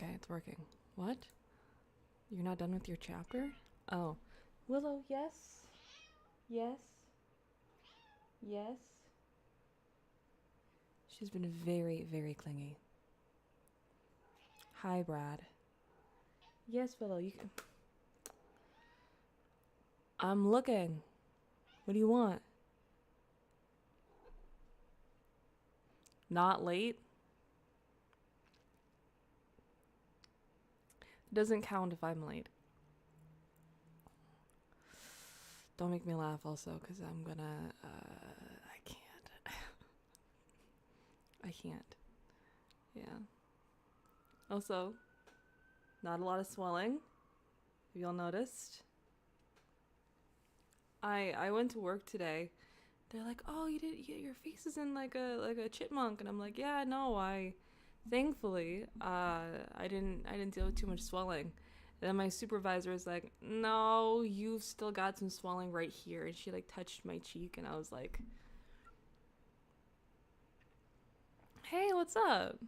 Okay, it's working. What? You're not done with your chapter? Oh. Willow, yes? Yes? Yes? She's been very, very clingy. Hi, Brad. Yes, Willow, you can. I'm looking. What do you want? Not late? It doesn't count if I'm late. Don't make me laugh also, because I'm gonna, I can't. I can't. Yeah. Also, not a lot of swelling, if y'all noticed. I went to work today. They're like, "Oh, your face is in like a chipmunk," and I'm like, "Yeah, no, thankfully, I didn't deal with too much swelling." And then my supervisor was like, "No, you've still got some swelling right here," and she like touched my cheek, and I was like, "Hey, what's up?"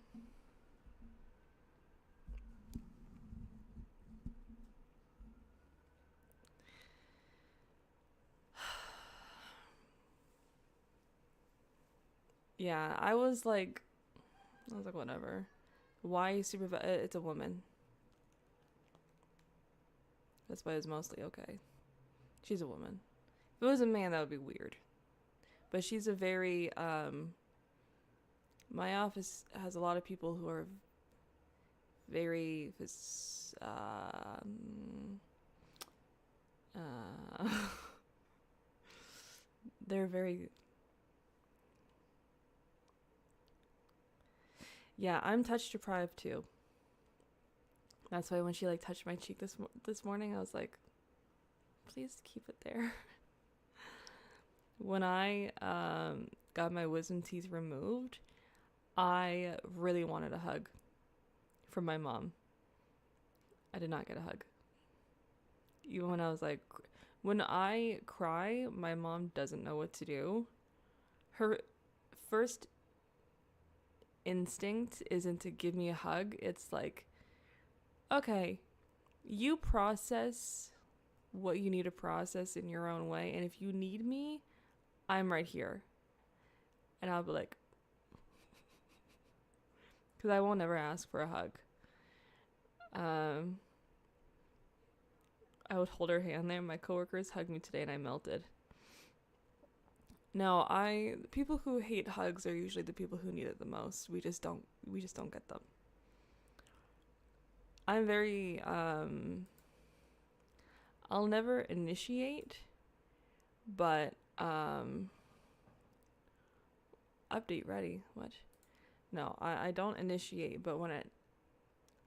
Yeah, I was like, whatever. Why supervisor? It's a woman. That's why it's mostly okay. She's a woman. If it was a man, that would be weird. But she's a very my office has a lot of people who are very uh, they're very, yeah, I'm touch deprived too. That's why when she like touched my cheek this morning, I was like, please keep it there. When I got my wisdom teeth removed, I really wanted a hug from my mom. I did not get a hug. Even when I was like, when I cry, my mom doesn't know what to do. Her first instinct isn't to give me a hug. It's like, okay, you process what you need to process in your own way. And if you need me, I'm right here. And I'll be like, because I won't ever ask for a hug. Um, I would hold her hand there. My coworkers hugged me today and I melted. No, people who hate hugs are usually the people who need it the most. We just don't get them. I'm very I'll never initiate, but update ready. What? No, I don't initiate, but when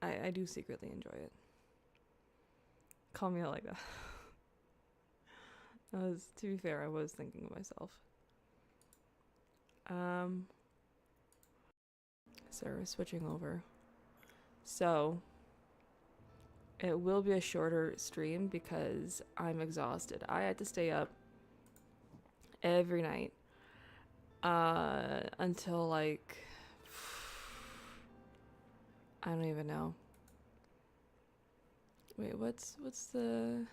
I do secretly enjoy it. Call me out like that. To be fair, I was thinking of myself. So we're switching over. So it will be a shorter stream because I'm exhausted. I had to stay up every night until like I don't even know. Wait, what's the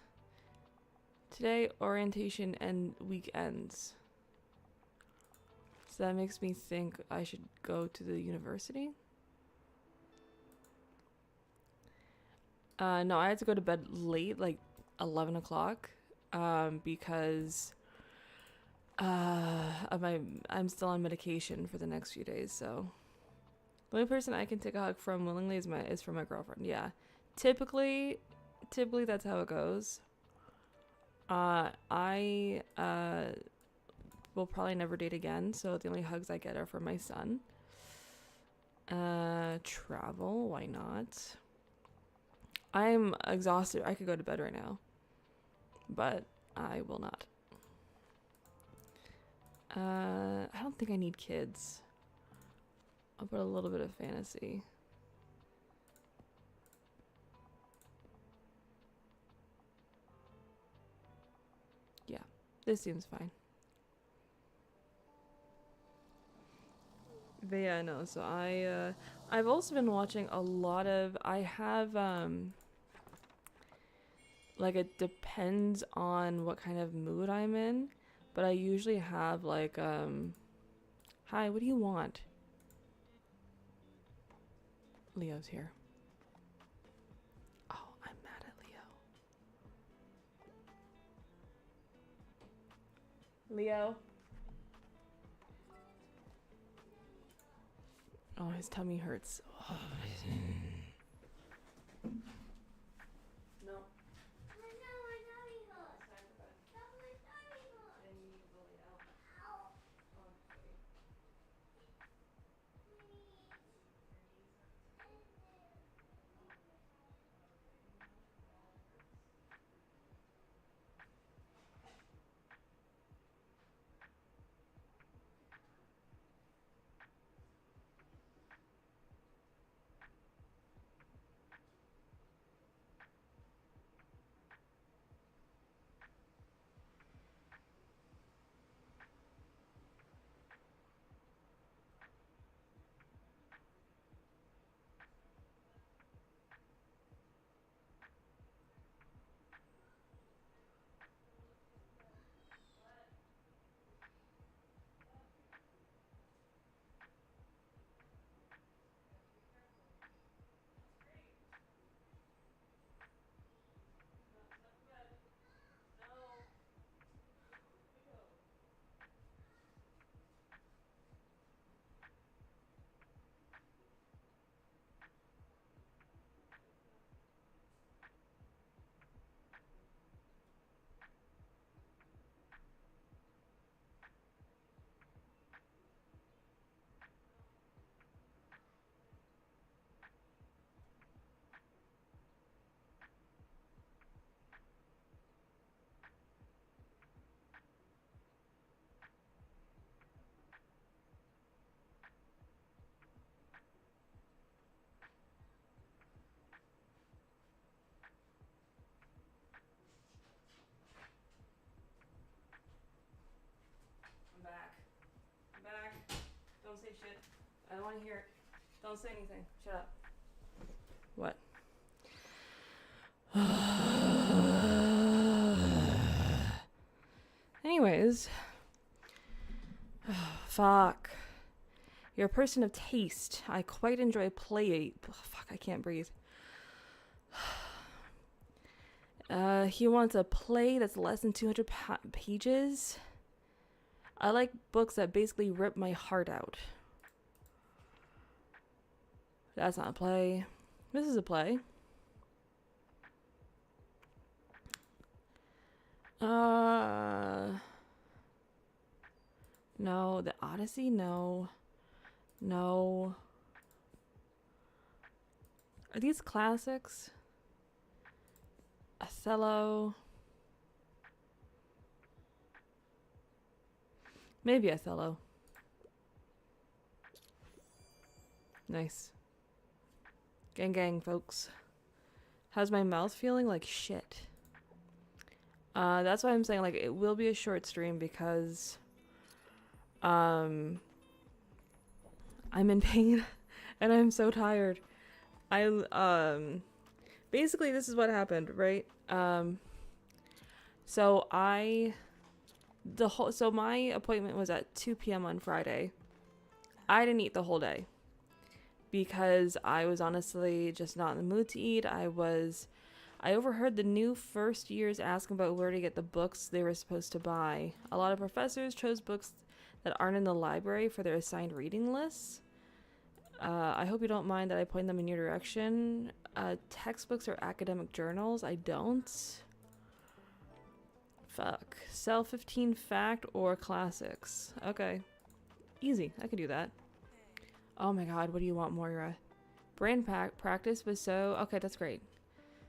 today orientation and weekends? So that makes me think I should go to the university. No, I had to go to bed late, like 11 o'clock, because I'm still on medication for the next few days. So the only person I can take a hug from willingly is from my girlfriend. Yeah, typically that's how it goes. I will probably never date again, so the only hugs I get are from my son. Travel, why not? I'm exhausted. I could go to bed right now, but I will not. I don't think I need kids. I'll put a little bit of fantasy. Yeah, this seems fine. But yeah, no. So I've also been watching a lot of. I have like it depends on what kind of mood I'm in, but I usually have like hi, what do you want? Leo's here. Oh, I'm mad at Leo. Leo. Oh, his tummy hurts. Oh. No. I'm back. I'm back. Don't say shit. I don't want to hear it. Don't say anything. Shut up. What? Anyways. Fuck. You're a person of taste. I quite enjoy play. Fuck, I can't breathe. He wants a play that's less than 200 pages. I like books that basically rip my heart out. That's not a play. This is a play. No, the Odyssey, no. No. Are these classics? Othello. Maybe Othello. Nice. Gang gang, folks. How's my mouth feeling? Like shit. That's why I'm saying like it will be a short stream because I'm in pain and I'm so tired. Basically this is what happened, right? So my appointment was at 2 p.m. on Friday. I didn't eat the whole day because I was honestly just not in the mood to eat. I overheard the new first years asking about where to get the books they were supposed to buy. A lot of professors chose books that aren't in the library for their assigned reading lists. I hope you don't mind that I point them in your direction. Textbooks or academic journals? I don't. Fuck. Sell 15 fact or classics. Okay. Easy. I could do that. Oh my god, what do you want, Moira? Brand practice was so... Okay, that's great.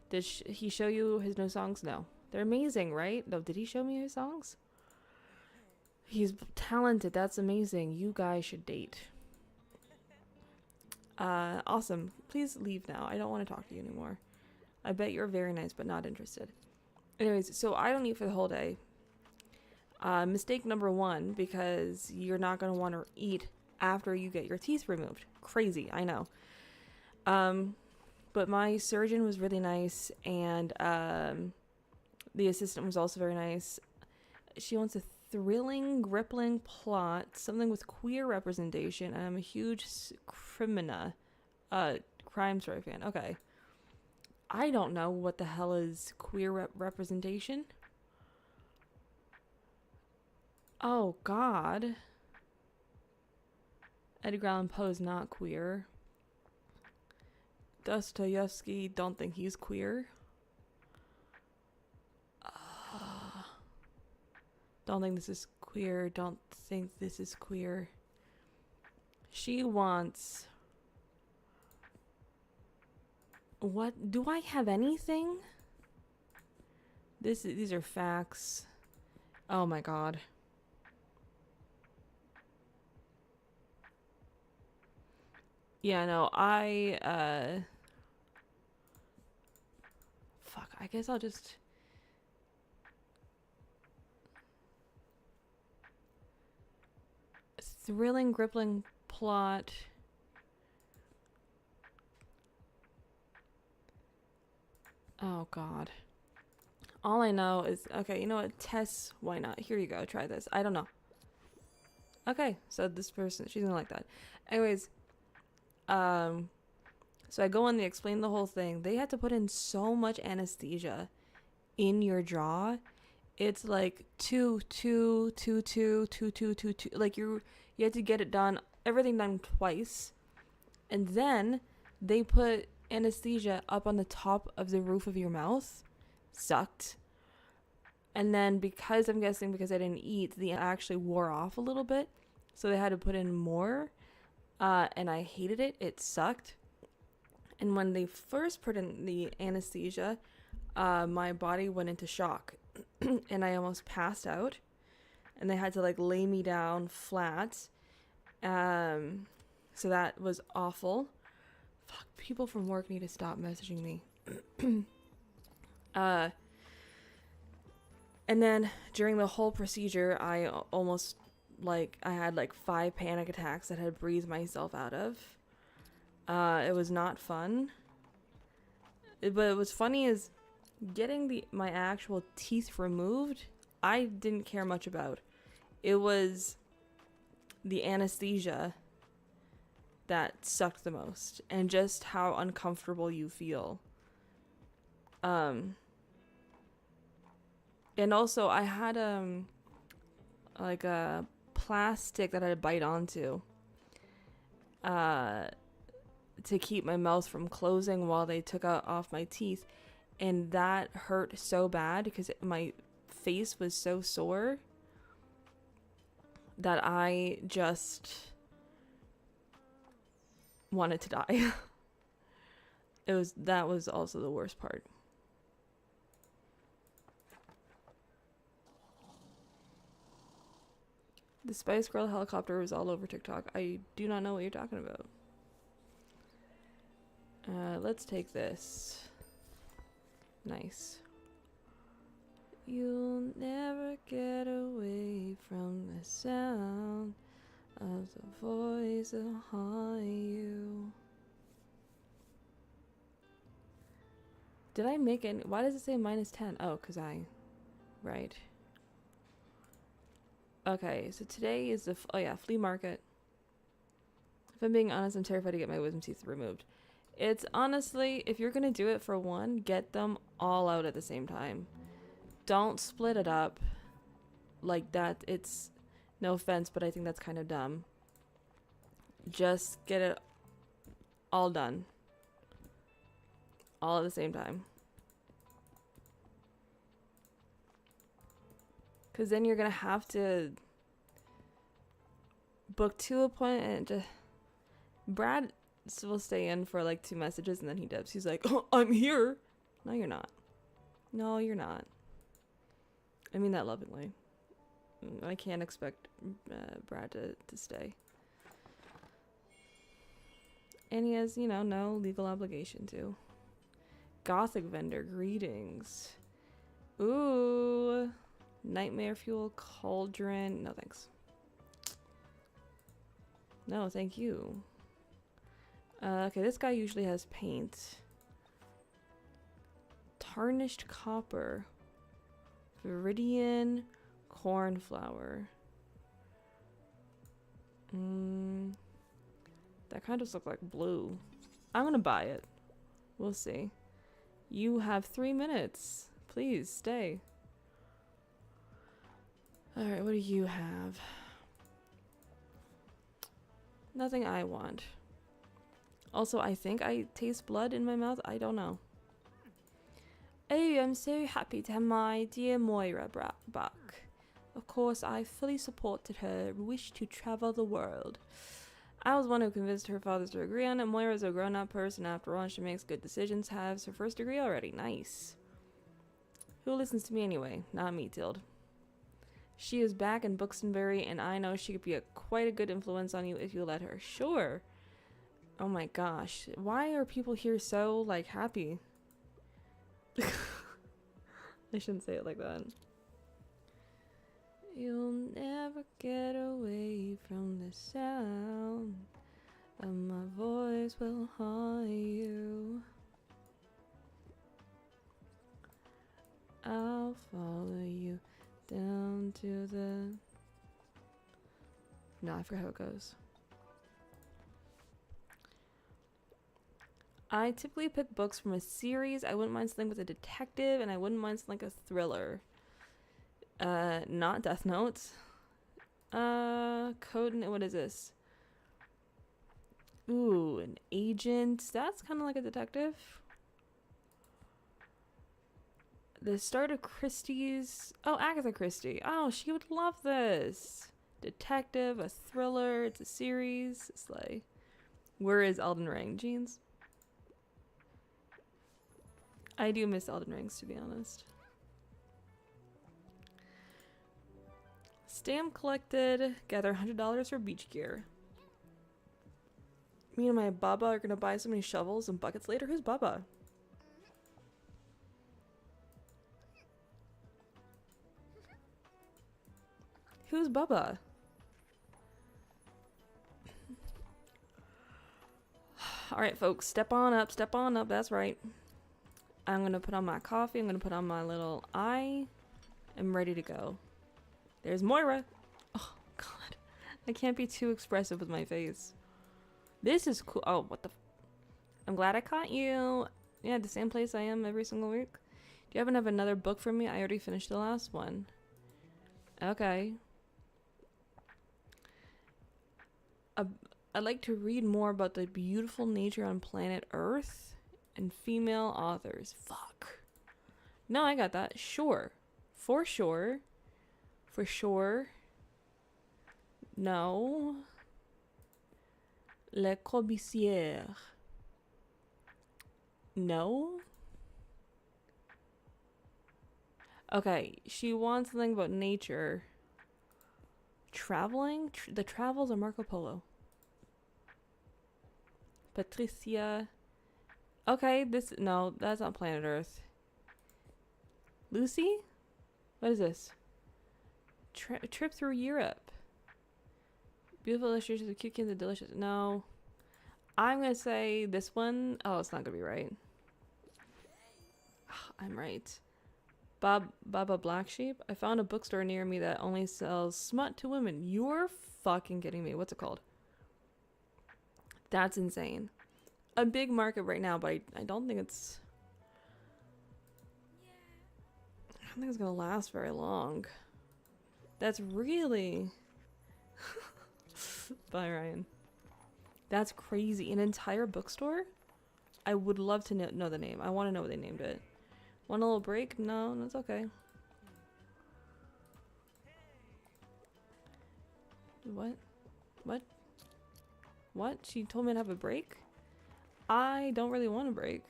Did he show you his new songs? No. They're amazing, right? No, did he show me his songs? He's talented. That's amazing. You guys should date. Awesome. Please leave now. I don't want to talk to you anymore. I bet you're very nice, but not interested. Anyways, so I don't eat for the whole day. Mistake number one, because you're not going to want to eat after you get your teeth removed. Crazy, I know. But my surgeon was really nice, and the assistant was also very nice. She wants a thrilling, gripping plot, something with queer representation, and I'm a huge crime story fan. Okay. I don't know what the hell is queer representation. Oh, God. Edgar Allan Poe is not queer. Dostoevsky, don't think he's queer. Don't think this is queer. Don't think this is queer. She wants... What? Do I have anything? These are facts. Oh my God. Yeah, no, fuck, I guess I'll just... Thrilling, gripping plot. Oh, God. All I know is... Okay, you know what? Tess, why not? Here you go, try this. I don't know. Okay, so this person, she's gonna like that. Anyways, so I go in, they explain the whole thing. They had to put in so much anesthesia in your jaw. It's like two. Like you had to get it done, everything done twice. And then they put anesthesia up on the top of the roof of your mouth. Sucked. And then because I didn't eat, the actually wore off a little bit. So they had to put in more. And I hated it. It sucked. And when they first put in the anesthesia, my body went into shock. And I almost passed out. And they had to like lay me down flat. So that was awful. Fuck, people from work need to stop messaging me. And then during the whole procedure, I almost I had 5 panic attacks that I had to breathe myself out of. It was not fun. But what's funny is getting my actual teeth removed, I didn't care much about. It was the anesthesia that sucked the most, and just how uncomfortable you feel. And also I had a plastic that I had to bite onto to keep my mouth from closing while they took off my teeth, and that hurt so bad because my face was so sore that I just wanted to die. That was also the worst part. The Spice Girl helicopter was all over TikTok. I do not know what you're talking about. Let's take this. Nice. You'll never get away from the sound of the voice that haunt you. Did I make it? Why does it say -10? Oh, because right. Okay, so today is the flea market. If I'm being honest, I'm terrified to get my wisdom teeth removed. It's honestly, if you're gonna do it for one, get them all out at the same time. Don't split it up like that. It's, no offense, but I think that's kind of dumb. Just get it all done. All at the same time. Because then you're going to have to book 2 appointments. Brad will stay in for 2 messages and then he dips. He's like, oh, I'm here. No, you're not. No, you're not. I mean that lovingly. I can't expect Brad to stay. And he has, no legal obligation to. Gothic vendor, greetings. Ooh. Nightmare fuel cauldron. No thanks. No, thank you. Okay, this guy usually has paint. Tarnished copper. Viridian cornflower. That kind of just looks like blue. I'm gonna buy it. We'll see. You have 3 minutes. Please stay. Alright, what do you have? Nothing I want. Also, I think I taste blood in my mouth. I don't know. Oh, I'm so happy to have my dear Moira back. Of course, I fully supported her wish to travel the world. I was one who convinced her fathers to agree on it. Moira's a grown-up person after all, and she makes good decisions. Has her first degree already. Nice. Who listens to me anyway? Not me, Tilde. She is back in Buxtonbury, and I know she could be quite a good influence on you if you let her. Sure. Oh my gosh. Why are people here so, like, happy? I shouldn't say it like that. You'll never get away from the sound of my voice will haunt you. I'll follow you down to the... No, I forgot how it goes. I typically pick books from a series. I wouldn't mind something with a detective, and I wouldn't mind something like a thriller. Not Death Note. What is this? Ooh, an agent. That's kind of like a detective. The start of Christie's. Oh, Agatha Christie. Oh, she would love this. Detective, a thriller. It's a series. It's like, where is Elden Ring? Jeans. I do miss Elden Rings, to be honest. Stamp collected. Gather $100 for beach gear. Me and my Baba are gonna buy so many shovels and buckets later. Who's Baba? Who's Baba? Alright, folks. Step on up. Step on up. That's right. I'm gonna put on my coffee. I'm gonna put on my little eye. I'm ready to go. There's Moira. Oh, God. I can't be too expressive with my face. This is cool. Oh, what the... I'm glad I caught you. Yeah, the same place I am every single week. Do you happen to have another book for me? I already finished the last one. Okay. I'd like to read more about the beautiful nature on planet Earth and female authors. Fuck. No, I got that. Sure. For sure. For sure. No. Le Corbusier. No. Okay, she wants something about nature. Traveling? The Travels of Marco Polo. Patricia. Okay, no, that's not planet Earth. Lucy? What is this? Trip through Europe. Beautiful illustrations of cute kids and delicious. No. I'm going to say this one. Oh, it's not going to be right. I'm right. Baba Black Sheep. I found a bookstore near me that only sells smut to women. You're fucking kidding me. What's it called? That's insane. A big market right now, but I don't think it's... I don't think it's going to last very long. That's really... Bye, Ryan. That's crazy. An entire bookstore? I would love to know the name. I want to know what they named it. Want a little break? No, that's okay. What? What? What? She told me to have a break? I don't really want a break.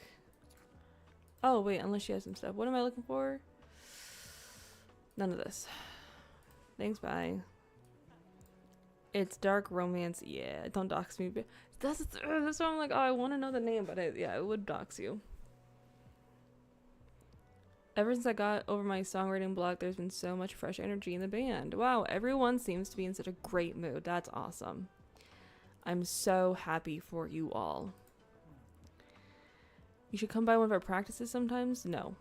Oh, wait, unless she has some stuff. What am I looking for? None of this. Thanks, bye. It's dark romance. Yeah, don't dox me. That's why I'm like, oh, I want to know the name, but yeah, it would dox you. Ever since I got over my songwriting block, there's been so much fresh energy in the band. Wow, everyone seems to be in such a great mood. That's awesome. I'm so happy for you all. You should come by one of our practices sometimes? No.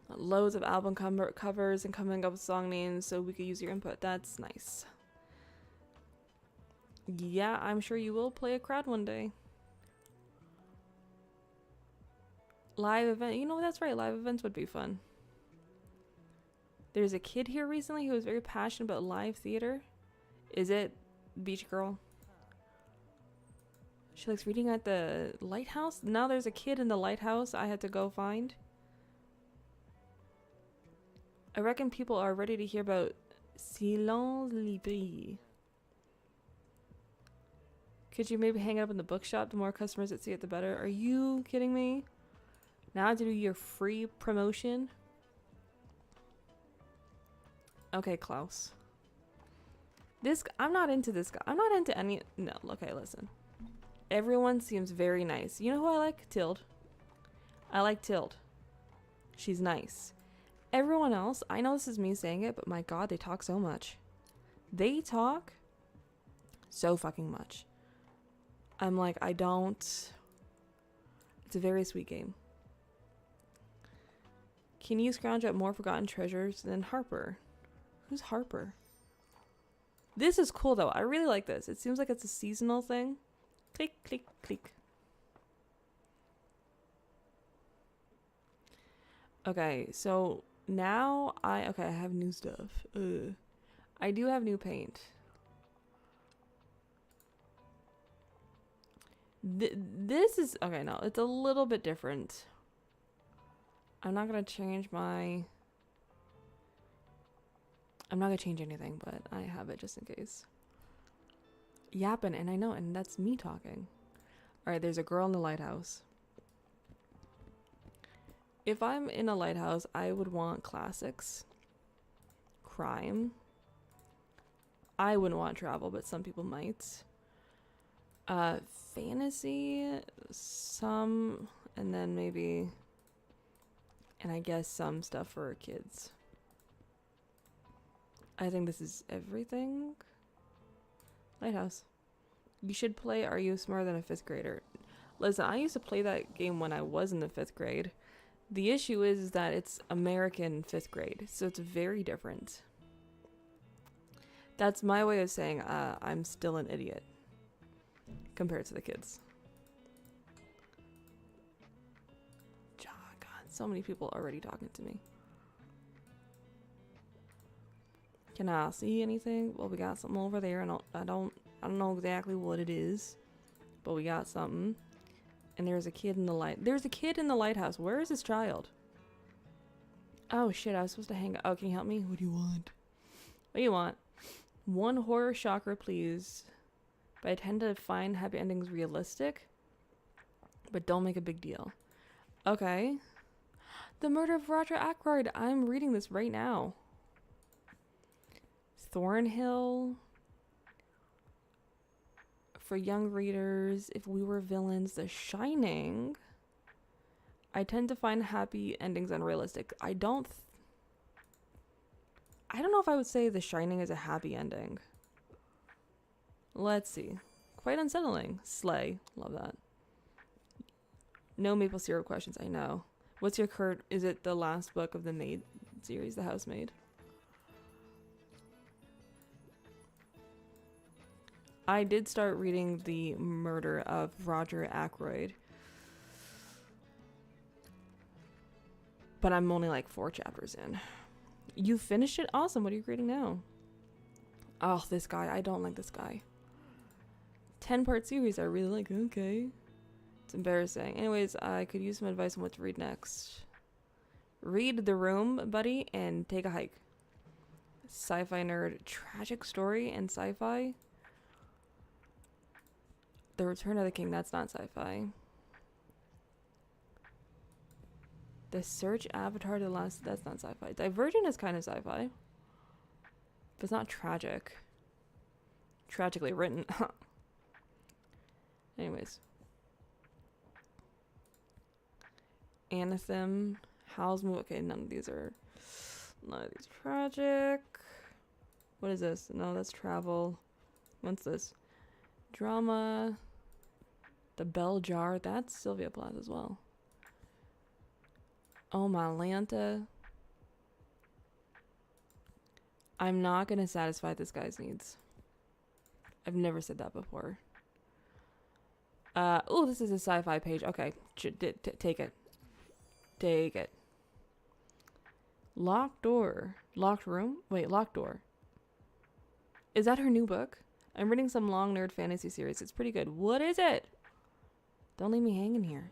Loads of album covers and coming up with song names so we could use your input. That's nice. Yeah, I'm sure you will play a crowd one day. Live event. You know, that's right. Live events would be fun. There's a kid here recently who was very passionate about live theater. Is it Beach Girl? She likes reading at the lighthouse. Now there's a kid in the lighthouse I had to go find. I reckon people are ready to hear about Silence Libre. Could you maybe hang it up in the bookshop? The more customers that see it, the better. Are you kidding me? Now to do your free promotion? Okay, Klaus. I'm not into this guy. I'm not into any... No, okay, listen. Everyone seems very nice. You know who I like? Tilde. I like Tilde. She's nice. Everyone else, I know this is me saying it, but my god, they talk so much. They talk so fucking much. I'm like, I don't... It's a very sweet game. Can you scrounge up more forgotten treasures than Harper? Who's Harper? This is cool, though. I really like this. It seems like it's a seasonal thing. Click, click, click. Okay, so now I have new stuff. I do have new paint. This is... Okay, no. It's a little bit different. I'm not going to change my... I'm not going to change anything, but I have it just in case. Yapping, and I know, and that's me talking. Alright, there's a girl in the lighthouse. If I'm in a lighthouse, I would want classics. Crime. I wouldn't want travel, but some people might. Fantasy, some, and then maybe, and I guess some stuff for kids. I think this is everything. Lighthouse. You should play Are You Smarter Than a Fifth Grader? Listen, I used to play that game when I was in the 5th grade. The issue is that it's American 5th grade, so it's very different. That's my way of saying I'm still an idiot compared to the kids. God, so many people already talking to me. Can I see anything? Well, we got something over there, and I don't know exactly what it is, but we got something. And there's a kid in the There's a kid in the lighthouse. Where is this child? Oh shit! I was supposed to hang. Oh, can you help me? What do you want? What do you want? One horror shocker, please. But I tend to find happy endings realistic, but don't make a big deal. Okay. The Murder of Roger Ackroyd. I'm reading this right now. Thornhill. For young readers, If We Were Villains, The Shining. I tend to find happy endings unrealistic. I don't know if I would say The Shining is a happy ending. Let's see. Quite unsettling. Slay. Love that. No maple syrup questions, I know. What's your current... Is it the last book of the Maid series, The Housemaid? I did start reading The Murder of Roger Ackroyd. But I'm only like 4 chapters in. You finished it? Awesome. What are you reading now? Oh, this guy. I don't like this guy. 10-part series I really like. Okay. It's embarrassing. Anyways, I could use some advice on what to read next. Read The Room, buddy, and take a hike. Sci-fi nerd. Tragic story and sci-fi. The Return of the King. That's not sci-fi. The Search, Avatar, The Last... That's not sci-fi. Divergent is kind of sci-fi. But it's not tragic. Tragically written. Anyways. Anathem. Howl's Moving... Okay, none of these are tragic. What is this? No, that's travel. What's this? Drama. The Bell Jar. That's Sylvia Plath as well. Oh my Lanta. I'm not going to satisfy this guy's needs. I've never said that before. Oh, this is a sci-fi page. Okay, take it. Take it. Locked door. Locked room? Wait, locked door. Is that her new book? I'm reading some long nerd fantasy series. It's pretty good. What is it? Don't leave me hanging here.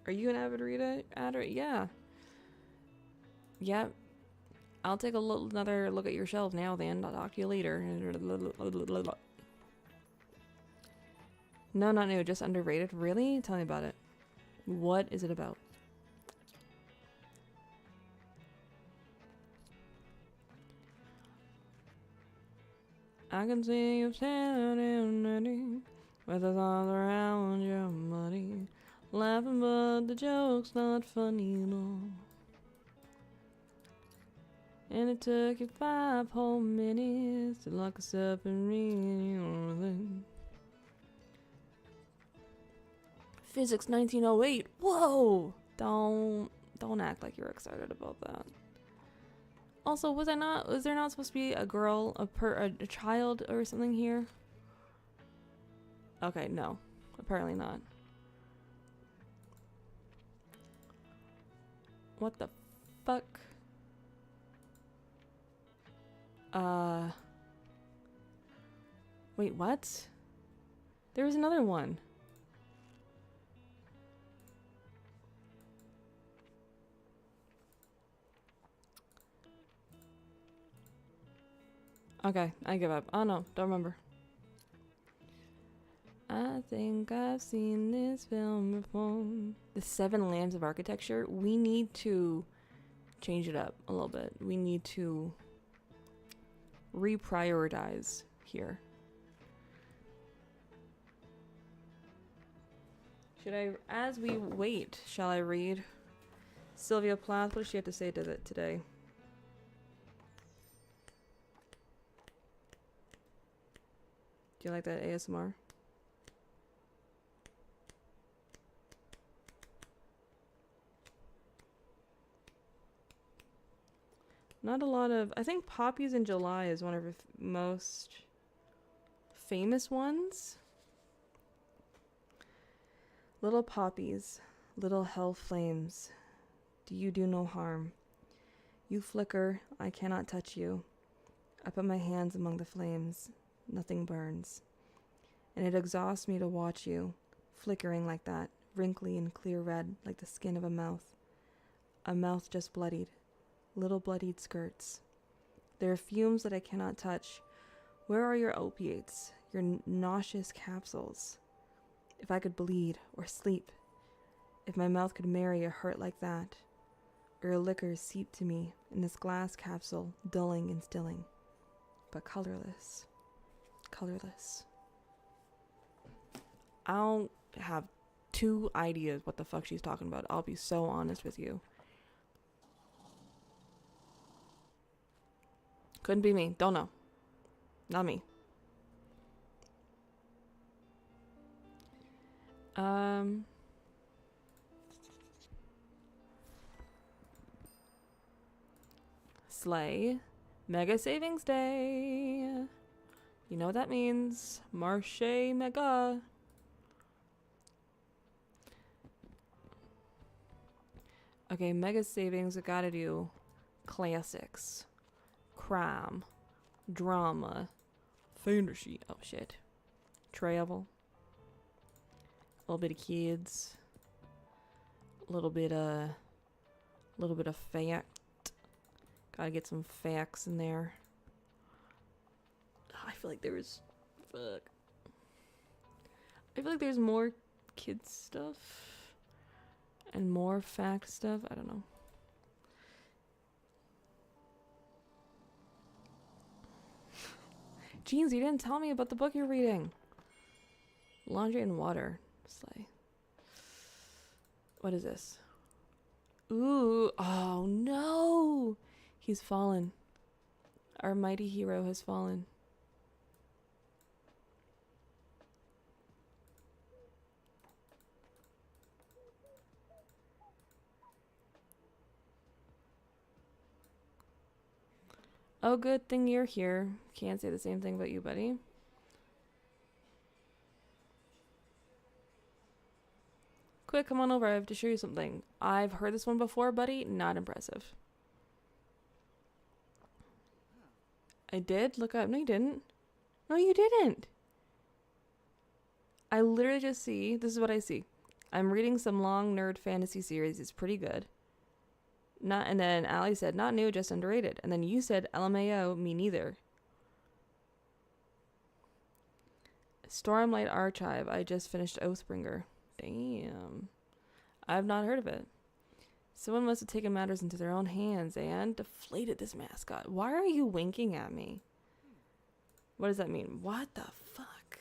Are you an avid reader? Yeah. Yep. I'll take another look at your shelf now then. I'll talk to you later. No, not new. Just underrated. Really? Tell me about it. What is it about? I can see you standing with us all around your money, laughing, but the joke's not funny, no. And it took you 5 whole minutes to lock us up and read your thing. Physics 1908. Whoa! Don't act like you're excited about that. Also, was there not supposed to be a girl, a child or something here? Okay, no. Apparently not. What the fuck? Wait, what? There was another one. Okay, I give up. Oh no, don't remember. I think I've seen this film before. The 7 Lands of Architecture. We need to change it up a little bit. We need to reprioritize here. Should I, as we wait, shall I read Sylvia Plath? What does she have to say to it today? Do you like that ASMR? Not a lot of... I think Poppies in July is one of her most famous ones. Little poppies, little hell flames, do you do no harm? You flicker, I cannot touch you. I put my hands among the flames, nothing burns. And it exhausts me to watch you, flickering like that, wrinkly and clear red like the skin of a mouth just bloodied, little bloodied skirts. There are fumes that I cannot touch. Where are your opiates, your nauseous capsules? If I could bleed or sleep, if my mouth could marry a hurt like that, or a liquor seep to me in this glass capsule, dulling and stilling, but colorless, colorless. I don't have 2 ideas what the fuck she's talking about. I'll be so honest with you. Couldn't be me. Don't know. Not me. Slay. Mega Savings Day. You know what that means. Marche Mega. Okay, Mega Savings, I gotta do classics. Crime. Drama. Fantasy. Oh shit. Travel. A little bit of kids, a little bit of fact. Gotta get some facts in there. I feel like there's more kids stuff and more fact stuff. I don't know. Jeans, you didn't tell me about the book you're reading. Laundry and Water. Slay. What is this? Ooh. Oh no. He's fallen. Our mighty hero has fallen. Oh, good thing you're here. Can't say the same thing about you, buddy. Quick, come on over. I have to show you something. I've heard this one before, buddy. Not impressive. I did? Look up. No, you didn't. No, you didn't. I literally just see. This is what I see. I'm reading some long nerd fantasy series. It's pretty good. Not, and then Allie said, not new, just underrated. And then you said, LMAO, me neither. Stormlight Archive. I just finished Oathbringer. Damn. I've not heard of it. Someone must have taken matters into their own hands and deflated this mascot. Why are you winking at me? What does that mean? What the fuck?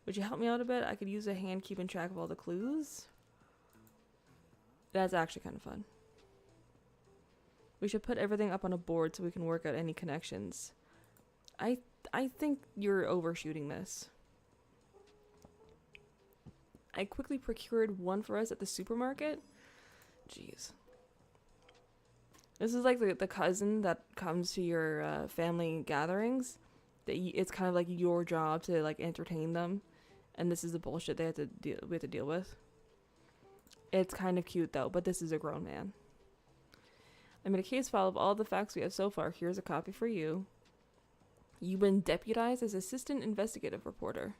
Would you help me out a bit? I could use a hand keeping track of all the clues. That's actually kind of fun. We should put everything up on a board so we can work out any connections. I think you're overshooting this. I quickly procured one for us at the supermarket. Jeez. This is like the cousin that comes to your family gatherings. It's kind of like your job to like entertain them. And this is the bullshit we have to deal with. It's kind of cute though, but this is a grown man. I made a case file of all the facts we have so far. Here's a copy for you. You've been deputized as assistant investigative reporter.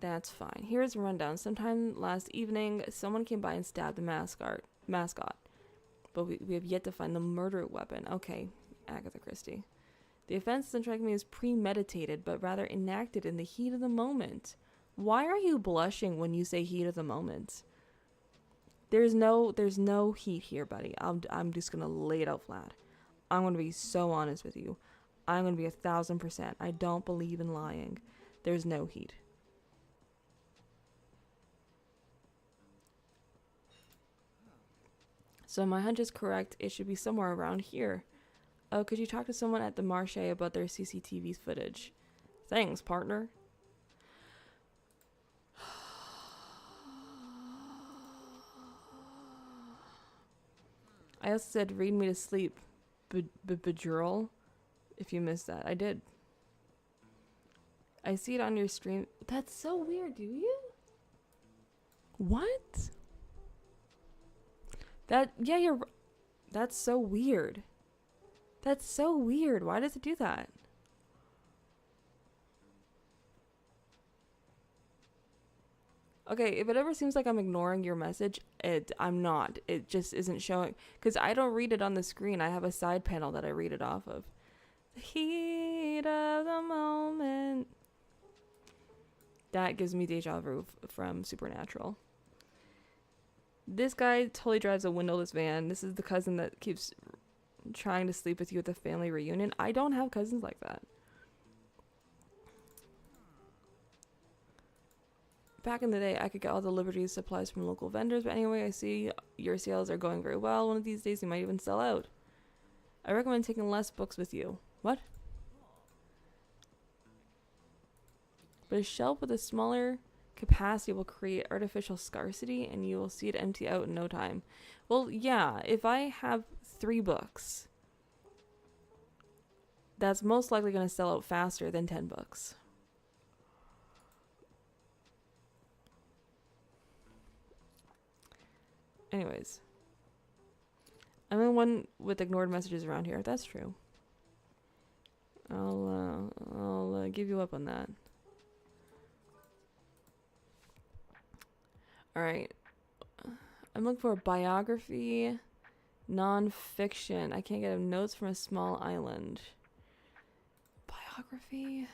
That's fine. Here's a rundown. Sometime last evening, someone came by and stabbed the mascot. But we have yet to find the murder weapon. Okay, Agatha Christie. The offense doesn't strike me as premeditated, but rather enacted in the heat of the moment. Why are you blushing when you say heat of the moment? There's no heat here, buddy. I'm just gonna lay it out flat. I'm gonna be so honest with you. I'm gonna be 1,000%. I don't believe in lying. There's no heat. So my hunch is correct. It should be somewhere around here. Oh, could you talk to someone at the Marche about their CCTV footage? Thanks, partner. I also said read me to sleep, Bejurl, if you missed that. I did. I see it on your stream. That's so weird, do you? What? That's so weird. That's so weird. Why does it do that? Okay, if it ever seems like I'm ignoring your message, I'm not. It just isn't showing. Because I don't read it on the screen. I have a side panel that I read it off of. The heat of the moment. That gives me deja vu from Supernatural. This guy totally drives a windowless van. This is the cousin that keeps trying to sleep with you at the family reunion. I don't have cousins like that. Back in the day, I could get all the Liberties supplies from local vendors, but anyway, I see your sales are going very well. One of these days, you might even sell out. I recommend taking less books with you. What? But a shelf with a smaller capacity will create artificial scarcity, and you will see it empty out in no time. Well, yeah, if I have 3 books, that's most likely going to sell out faster than 10 books. Anyways, I'm the one with ignored messages around here. That's true. I'll give you up on that. All right. I'm looking for a biography, non-fiction. I can't get notes from a small island. Biography.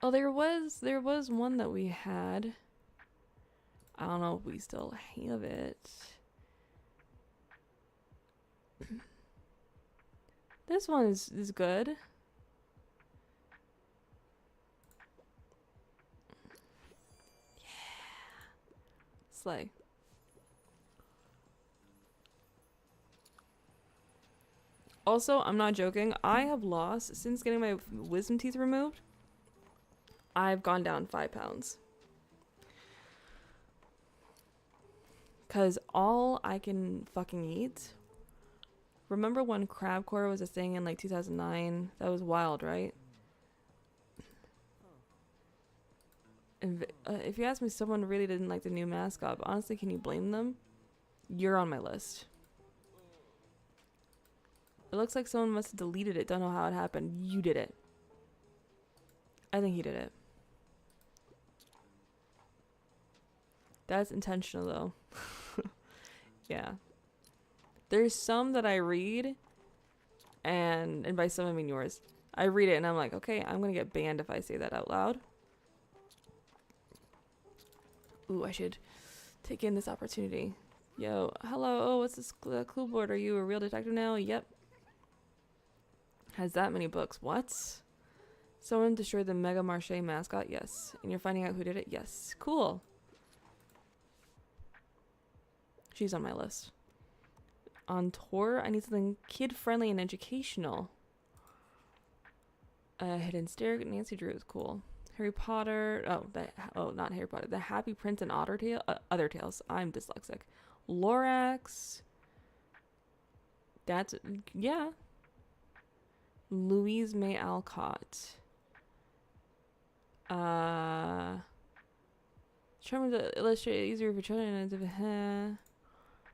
Oh, there was one that we had. I don't know if we still have it. This one is good. Yeah. Slay. Also, I'm not joking. I have lost, since getting my wisdom teeth removed, I've gone down 5 pounds. Because all I can fucking eat. Remember when crabcore was a thing in like 2009? That was wild, right? And if you ask me, someone really didn't like the new mascot. But honestly, can you blame them? You're on my list. It looks like someone must have deleted it. Don't know how it happened. You did it. I think he did it. That's intentional, though. Yeah. There's some that I read, and by some I mean yours. I read it and I'm like, okay, I'm gonna get banned if I say that out loud. Ooh, I should take in this opportunity. Yo, hello, oh, what's this clue board? Are you a real detective now? Yep. Has that many books. What? Someone destroyed the Mega Marche mascot? Yes. And you're finding out who did it? Yes. Cool. She's on my list. On tour, I need something kid-friendly and educational. Hidden Stair, Nancy Drew is cool. Harry Potter, not Harry Potter. The Happy Prince and Other Tales. I'm dyslexic. Lorax. That's, yeah. Louise May Alcott. Trying to illustrate easier for children.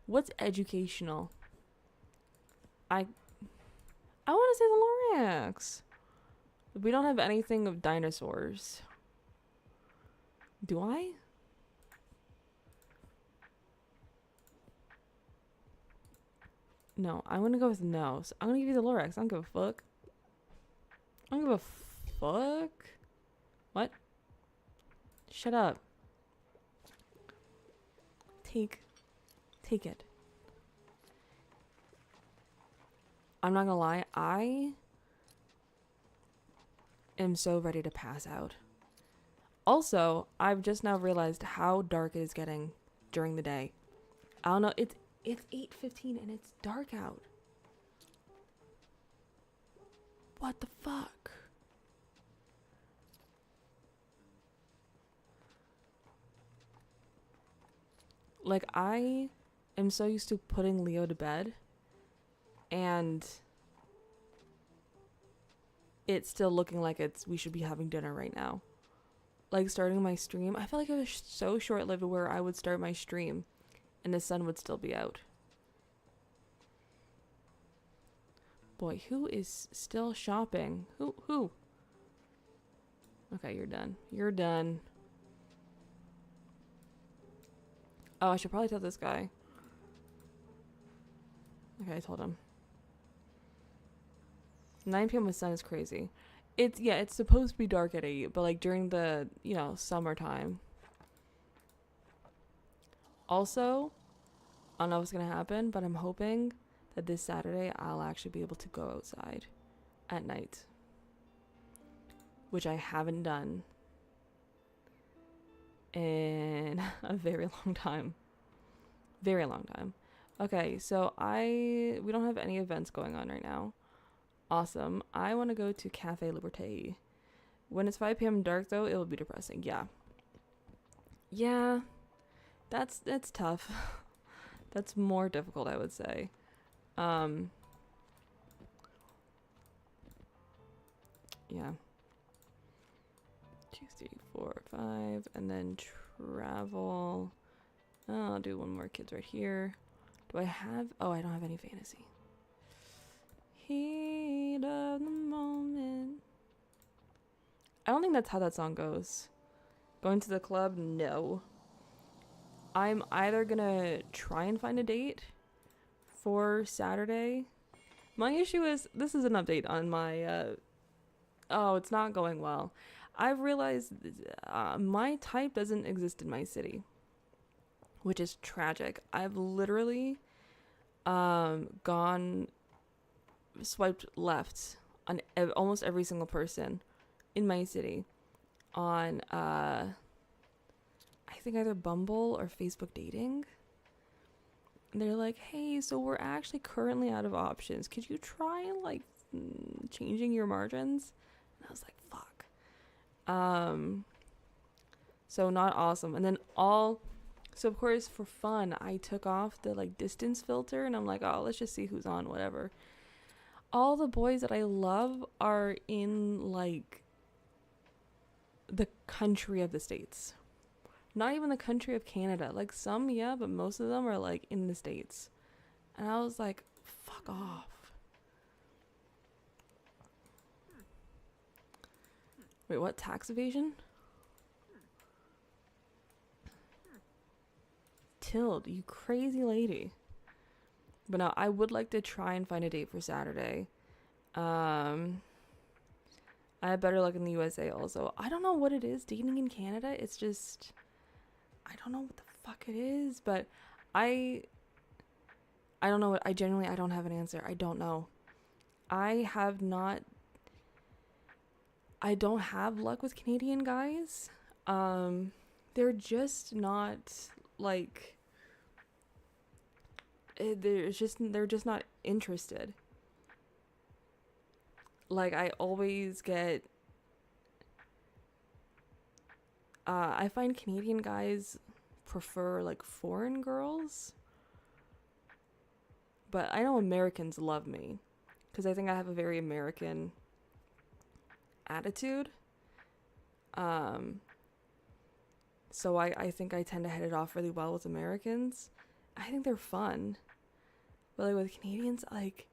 What's educational? I want to say the Lorax. We don't have anything of dinosaurs. Do I? No, I'm gonna go with no. So I'm gonna give you the Lorax. I don't give a fuck. I don't give a fuck. What? Shut up. Take it. I'm not gonna lie, I am so ready to pass out. Also, I've just now realized how dark it is getting during the day. I don't know, it's 8:15 and it's dark out. What the fuck? Like, I am so used to putting Leo to bed and it's still looking like we should be having dinner right now. Like, starting my stream, I feel like it was so short-lived where I would start my stream and the sun would still be out. Boy, who is still shopping? Who? Okay, you're done. You're done. Oh, I should probably tell this guy. Okay, I told him. 9 p.m. with sun is crazy. It's supposed to be dark at 8, but like during the, summertime. Also, I don't know what's gonna happen, but I'm hoping that this Saturday I'll actually be able to go outside at night, which I haven't done in a very long time. Very long time. Okay, so we don't have any events going on right now. Awesome. I want to go to Cafe Liberté. When it's 5 p.m. dark, though, it will be depressing. Yeah, that's tough. That's more difficult, I would say. Yeah. 2, 3, 4, 5, and then travel. I'll do one more kids right here. Do I have? Oh, I don't have any fantasy. Heat of the moment. I don't think that's how that song goes. Going to the club? No. I'm either gonna try and find a date for Saturday. My issue is, this is an update on my, it's not going well. I've realized my type doesn't exist in my city, which is tragic. I've literally swiped left on almost every single person in my city on I think either Bumble or Facebook dating. And they're like, hey, so we're actually currently out of options. Could you try like changing your margins? And I was like, fuck. So not awesome. And then So of course, for fun, I took off the like distance filter, and I'm like, oh, let's just see who's on, whatever. All the boys that I love are in like the country of the States. Not even the country of Canada. Like some, yeah, but most of them are like in the States. And I was like, fuck off. Wait, what? Tax evasion? Tilde, you crazy lady. But no, I would like to try and find a date for Saturday. I had better luck in the USA also. I don't know what it is dating in Canada. It's just, I don't know what the fuck it is, but I don't know what, I don't have an answer. I don't know. I don't have luck with Canadian guys. They're just not like, they're just not interested. Like I always get, I find Canadian guys prefer like foreign girls, but I know Americans love me because I think I have a very American attitude. So I think I tend to hit it off really well with Americans. I think they're fun. But like with Canadians, like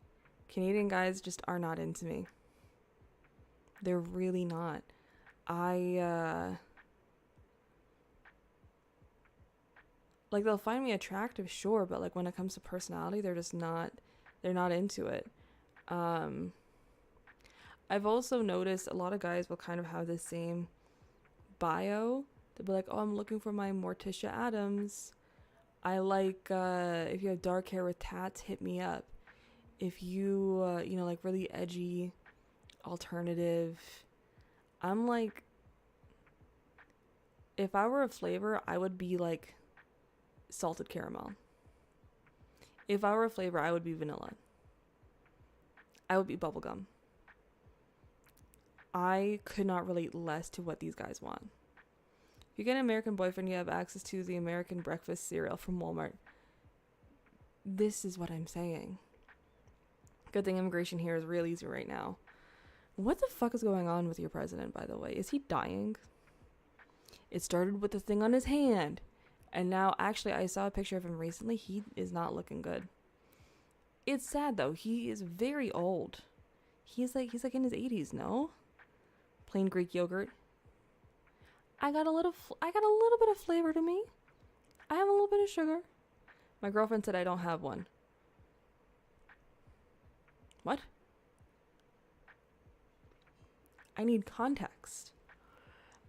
Canadian guys just are not into me. They're really not. Like they'll find me attractive, sure, but like when it comes to personality, they're not into it. I've also noticed a lot of guys will kind of have the same bio. They'll be like, oh, I'm looking for my Morticia Adams. I like, if you have dark hair with tats, hit me up. If you, like really edgy, alternative. I'm like, if I were a flavor, I would be like salted caramel. If I were a flavor, I would be vanilla. I would be bubblegum. I could not relate less to what these guys want. If you get an American boyfriend, you have access to the American breakfast cereal from Walmart. This is what I'm saying. Good thing immigration here is real easy right now. What the fuck is going on with your president, by the way? Is he dying? It started with the thing on his hand. And now, actually, I saw a picture of him recently. He is not looking good. It's sad, though. He is very old. He's like in his 80s, no? Plain Greek yogurt. I got a little bit of flavor to me. I have a little bit of sugar. My girlfriend said I don't have one. What? I need context.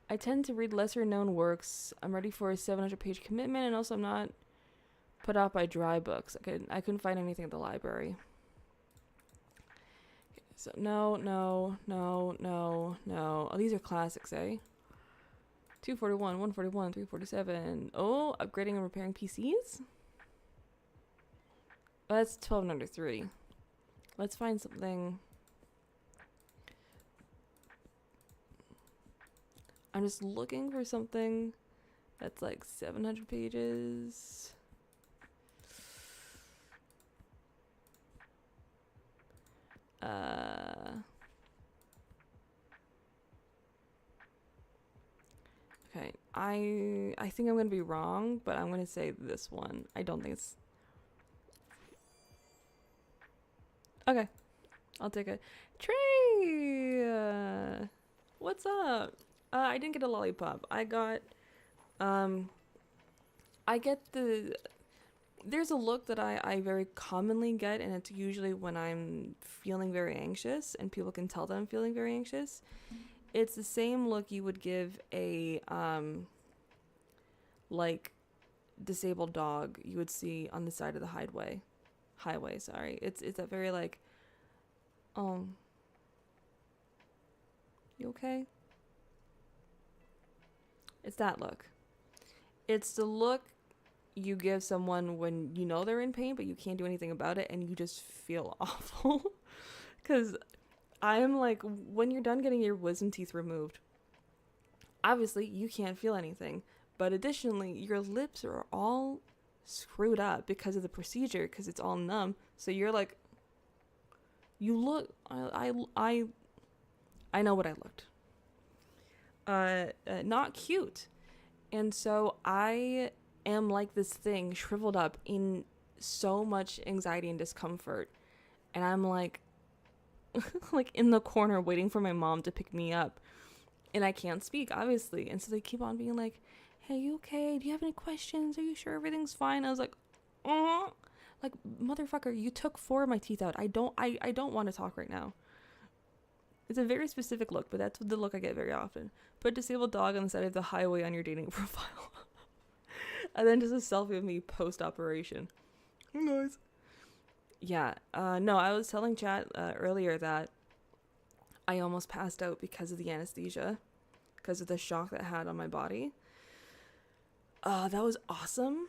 I tend to read lesser known works. I'm ready for a 700-page commitment, and also I'm not put out by dry books. I couldn't find anything at the library. Okay, so no. Oh, these are classics, eh? 241, 141, 347. Oh, upgrading and repairing PCs? Oh, that's 1203. Let's find something. I'm just looking for something that's like 700 pages. Okay, I think I'm gonna be wrong, but I'm gonna say this one. I don't think it's... Okay, I'll take it. Trey! What's up? I didn't get a lollipop. I get there's a look that I very commonly get, and it's usually when I'm feeling very anxious, and people can tell that I'm feeling very anxious. It's the same look you would give a, like, disabled dog you would see on the side of the highway, sorry. It's that very, like, you okay? It's that look. It's the look you give someone when you know they're in pain, but you can't do anything about it, and you just feel awful. Because I am like, when you're done getting your wisdom teeth removed, obviously you can't feel anything, But additionally, your lips are all screwed up because of the procedure, because it's all numb. So you're like, you look, I know what I looked. Not cute. And so I am like this thing shriveled up in so much anxiety and discomfort. And I'm like, like in the corner waiting for my mom to pick me up. And I can't speak, obviously. And so they keep on being like, hey, you okay? Do you have any questions? Are you sure everything's fine? I was like, like, motherfucker, you took 4 of my teeth out. I don't want to talk right now. It's a very specific look, but that's the look I get very often. Put disabled dog on the side of the highway on your dating profile. And then just a selfie of me post-operation. Nice. Yeah, no, I was telling Chat earlier that I almost passed out because of the anesthesia, because of the shock that I had on my body. That was awesome.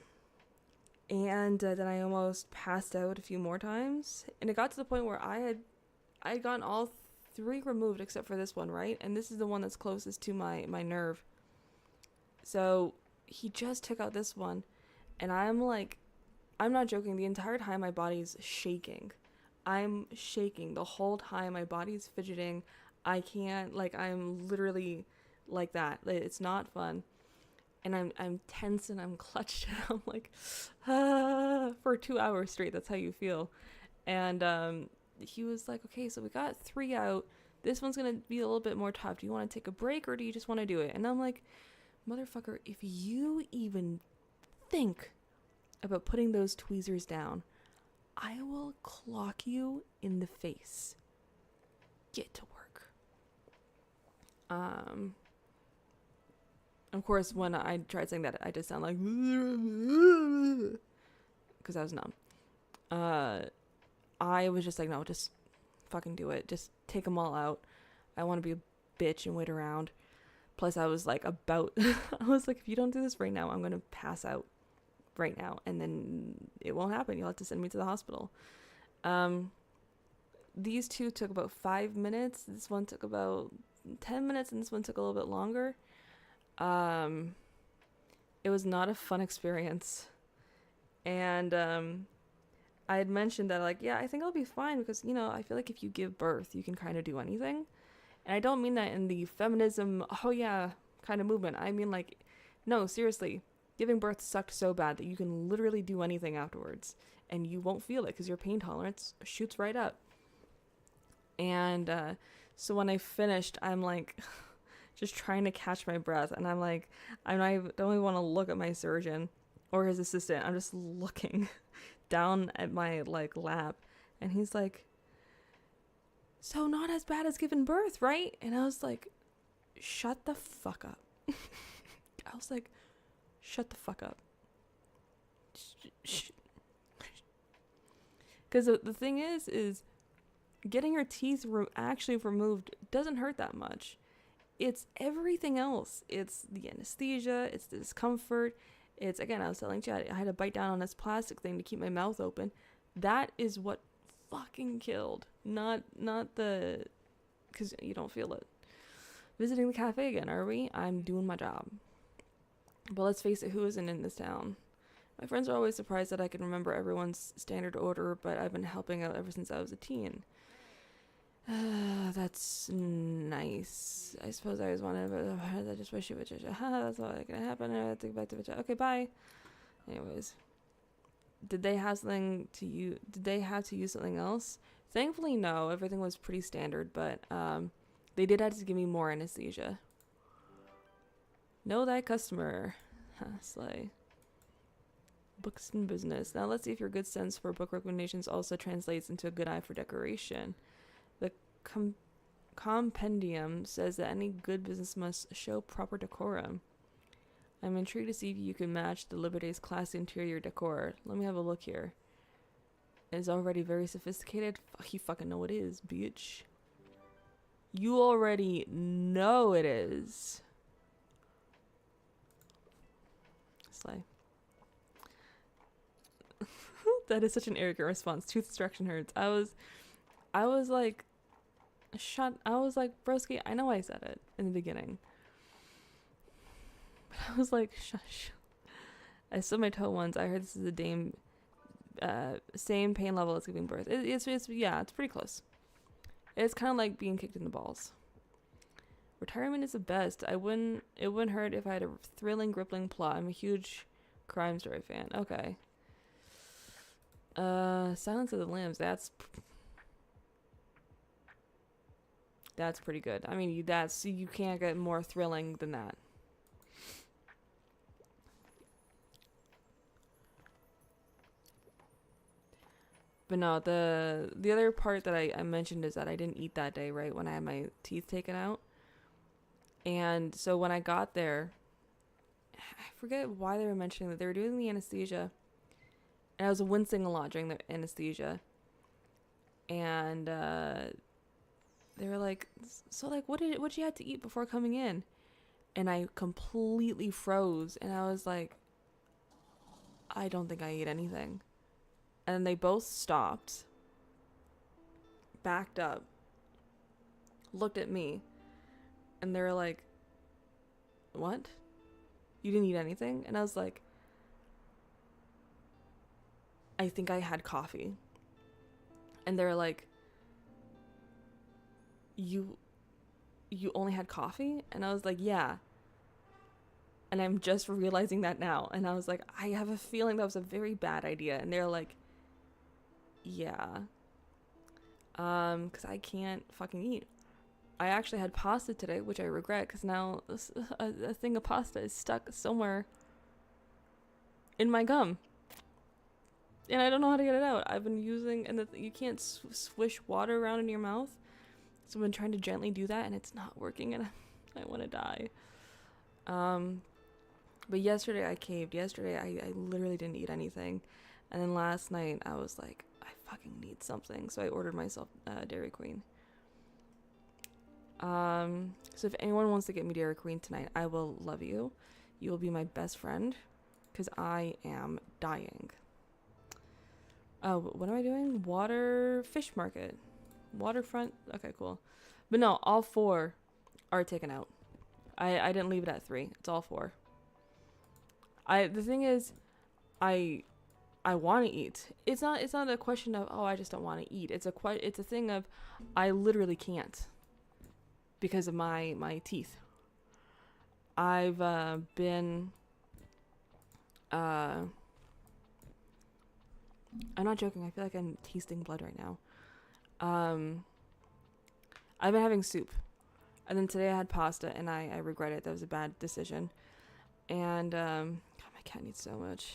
And then I almost passed out a few more times. And it got to the point where I had gotten all 3 removed except for this one, right? And this is the one that's closest to my nerve. So he just took out this one. And I'm like, I'm not joking. The entire time my body's shaking. I'm shaking the whole time. My body's fidgeting. I can't, like, I'm literally like that. It's not fun. And I'm tense and I'm clutched. And I'm like, for 2 hours straight. That's how you feel. And he was like, okay, so we got 3 out. This one's going to be a little bit more tough. Do you want to take a break or do you just want to do it? And I'm like, motherfucker, if you even think about putting those tweezers down, I will clock you in the face. Get to work. Of course, when I tried saying that, I just sound like, because I was numb. I was just like, no, just fucking do it. Just take them all out. I want to be a bitch and wait around. Plus, I was like, I was like, if you don't do this right now, I'm going to pass out right now. And then it won't happen. You'll have to send me to the hospital. These 2 took about 5 minutes. This one took about 10 minutes, and this one took a little bit longer. It was not a fun experience. And I had mentioned that, like, yeah, I think I'll be fine because, you know, I feel like if you give birth, you can kind of do anything. And I don't mean that in the feminism, oh yeah, kind of movement. I mean, like, no, seriously, giving birth sucked so bad that you can literally do anything afterwards and you won't feel it because your pain tolerance shoots right up. And so when I finished, I'm like just trying to catch my breath, and I'm like, don't even want to look at my surgeon or his assistant. I'm just looking down at my like lap, and he's like, so not as bad as giving birth, right? And I was like, shut the fuck up. I was like, shut the fuck up. Because the thing is getting your teeth actually removed doesn't hurt that much. It's everything else. It's the anesthesia. It's the discomfort. It's, again, I was telling Chad, I had to bite down on this plastic thing to keep my mouth open. That is what fucking killed. Not the, because you don't feel it. Visiting the cafe again, are we? I'm doing my job. But let's face it, who isn't in this town? My friends are always surprised that I can remember everyone's standard order, but I've been helping out ever since I was a teen. That's nice. I suppose I always wanted, but I just wish it would just, that's all that can happen. I have to get back to the chat. Okay, bye. Anyways, did they have to use something else? Thankfully, no. Everything was pretty standard, but they did have to give me more anesthesia. Know that customer. Slay. Books and business. Now let's see if your good sense for book recommendations also translates into a good eye for decoration. The compendium says that any good business must show proper decorum. I'm intrigued to see if you can match the Liberty's classy interior decor. Let me have a look here. It's already very sophisticated. You fucking know it is, bitch. You already know it is. Slay. That is such an arrogant response. Tooth extraction hurts. I was like, broski, I know I said it in the beginning. I was like, shush. I stubbed my toe once. I heard this is the same pain level as giving birth. It's pretty close. It's kind of like being kicked in the balls. Retirement is the best. It wouldn't hurt if I had a thrilling, gripping plot. I'm a huge crime story fan. Okay. Silence of the Lambs. That's pretty good. I mean, you can't get more thrilling than that. But no, the other part that I mentioned is that I didn't eat that day, right, when I had my teeth taken out. And so when I got there, I forget why they were mentioning that they were doing the anesthesia. And I was wincing a lot during the anesthesia. And they were like, so like, what you had to eat before coming in? And I completely froze. And I was like, I don't think I ate anything. And then they both stopped, backed up, looked at me, and they were like, what? You didn't eat anything? And I was like, I think I had coffee. And they were like, you only had coffee? And I was like, yeah. And I'm just realizing that now. And I was like, I have a feeling that was a very bad idea. And they're like, yeah. Because I can't fucking eat. I actually had pasta today, which I regret, because now a thing of pasta is stuck somewhere in my gum. And I don't know how to get it out. I've been using, and you can't swish water around in your mouth. So I've been trying to gently do that, and it's not working, and I want to die. But yesterday I caved. Yesterday I literally didn't eat anything. And then last night I was like, I fucking need something. So I ordered myself Dairy Queen. So if anyone wants to get me Dairy Queen tonight, I will love you. You will be my best friend, because I am dying. Oh, what am I doing? Fish market. Waterfront. Okay, cool. But no, all 4 are taken out. I didn't leave it at 3. It's all 4. The thing is, I want to eat. It's not a question of, oh, I just don't want to eat. It's a thing of, I literally can't because of my teeth. I've been I'm not joking. I feel like I'm tasting blood right now. I've been having soup, and then today I had pasta, and I regret it. That was a bad decision. And God, my cat needs so much.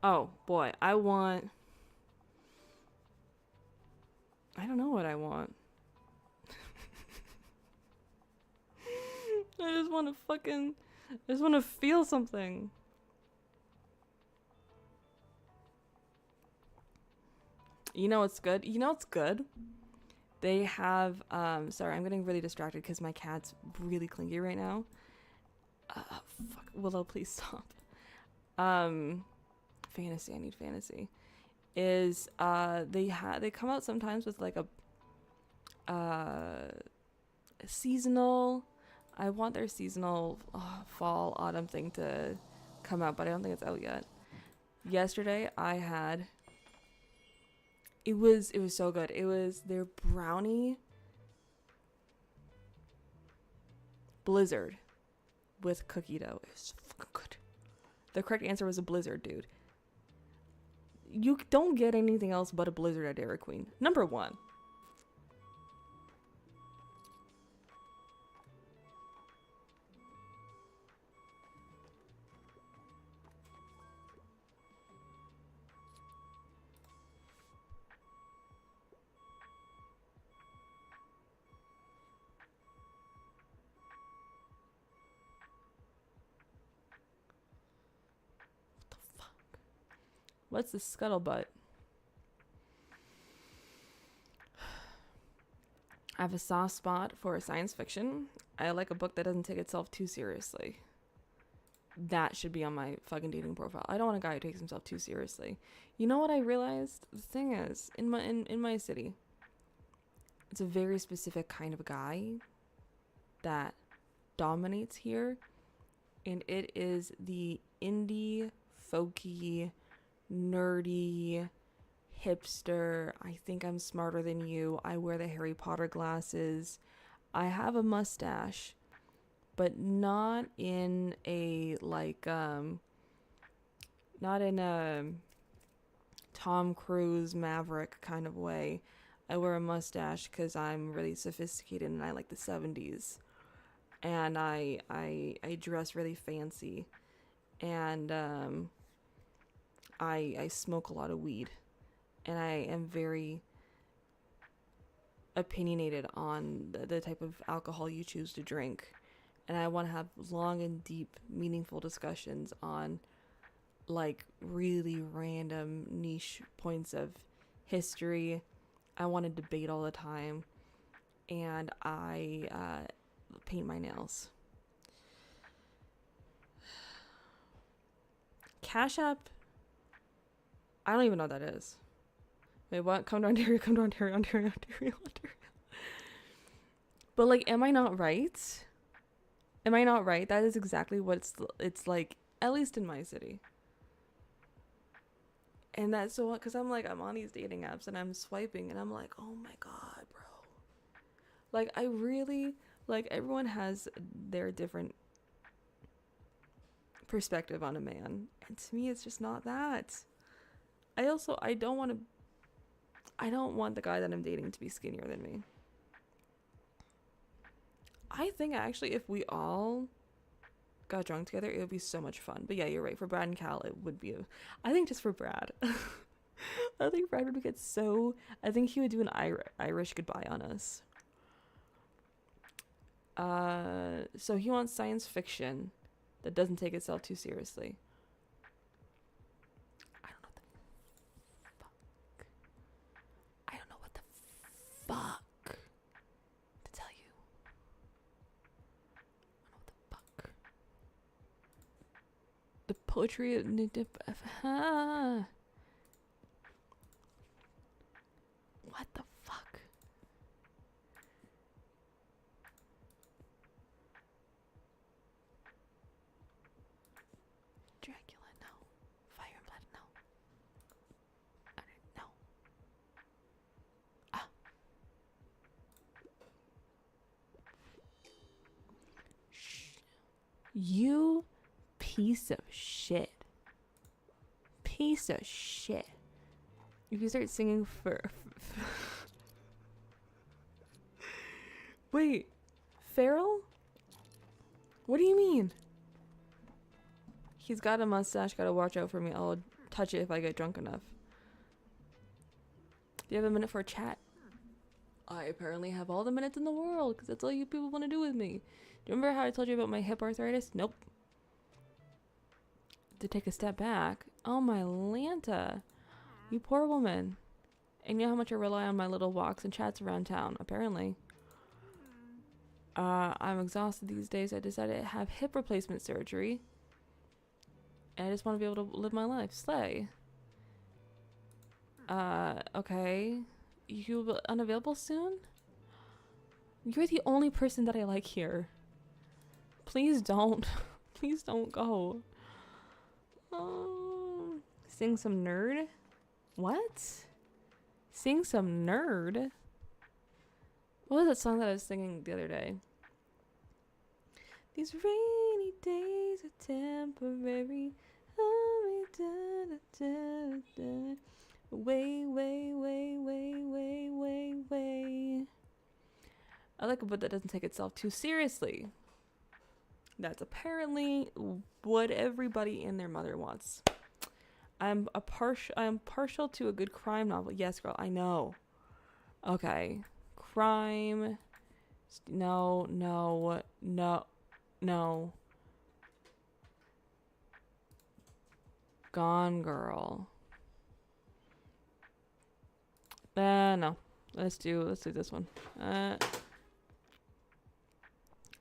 Oh boy, I don't know what I want. I just want to feel something. You know what's good? They have, sorry, I'm getting really distracted because my cat's really clingy right now. Fuck, Willow, please stop. Fantasy, I need fantasy. Is, they come out sometimes with like a seasonal, I want their seasonal fall, autumn thing to come out, but I don't think it's out yet. Yesterday, I had... It was so good. It was their brownie blizzard with cookie dough. It was fucking good. The correct answer was a blizzard, dude. You don't get anything else but a blizzard at Dairy Queen. Number 1. What's the scuttlebutt? I have a soft spot for science fiction. I like a book that doesn't take itself too seriously. That should be on my fucking dating profile. I don't want a guy who takes himself too seriously. You know what I realized? The thing is, in my city, it's a very specific kind of guy that dominates here, and it is the indie, folky, nerdy, hipster. I think I'm smarter than you. I wear the Harry Potter glasses. I have a mustache, but not in a not in a Tom Cruise Maverick kind of way. I wear a mustache because I'm really sophisticated and I like the 70s. And I dress really fancy. And I smoke a lot of weed. And I am very opinionated on the type of alcohol you choose to drink. And I want to have long and deep, meaningful discussions on like really random niche points of history. I want to debate all the time. And I paint my nails. Cash App, I don't even know what that is. Wait, what? Come to Ontario, Ontario. But like, am I not right? Am I not right? That is exactly what it's like, at least in my city. And that's so, because I'm on these dating apps and I'm swiping and I'm like, oh my God, bro. Like, I really, like, everyone has their different perspective on a man. And to me, it's just not that. I don't want the guy that I'm dating to be skinnier than me. I think actually if we all got drunk together, it would be so much fun. But yeah, you're right. For Brad and Cal, it would be I think just for Brad. I think Brad would get so... I think he would do an Irish goodbye on us. So he wants science fiction that doesn't take itself too seriously. I don't know what the fuck to tell you. I don't know what the fuck. The poetry of what the fuck? Dracula, no. Fire and Blood, no. I don't know. Ah. Shh. You piece of shit. Piece of shit. If you start singing for... Wait. Farrell? What do you mean? He's got a mustache, gotta watch out for me. I'll touch it if I get drunk enough. Do you have a minute for a chat? I apparently have all the minutes in the world, because that's all you people want to do with me. Do you remember how I told you about my hip arthritis? Nope. To take a step back. Oh my Lanta. You poor woman. And you know how much I rely on my little walks and chats around town, apparently. I'm exhausted these days. I decided to have hip replacement surgery. And I just want to be able to live my life. Slay. Okay. You unavailable soon? You're the only person that I like here. Please don't. Please don't go. Sing some nerd? What? Sing some nerd? What was that song that I was singing the other day? These rainy days are temporary. Way, way, way, way, way, way, way. I like a book that doesn't take itself too seriously. That's apparently what everybody and their mother wants. I'm partial to a good crime novel. Yes, girl, I know. Okay. Crime. No. Gone Girl. No. Let's do this one.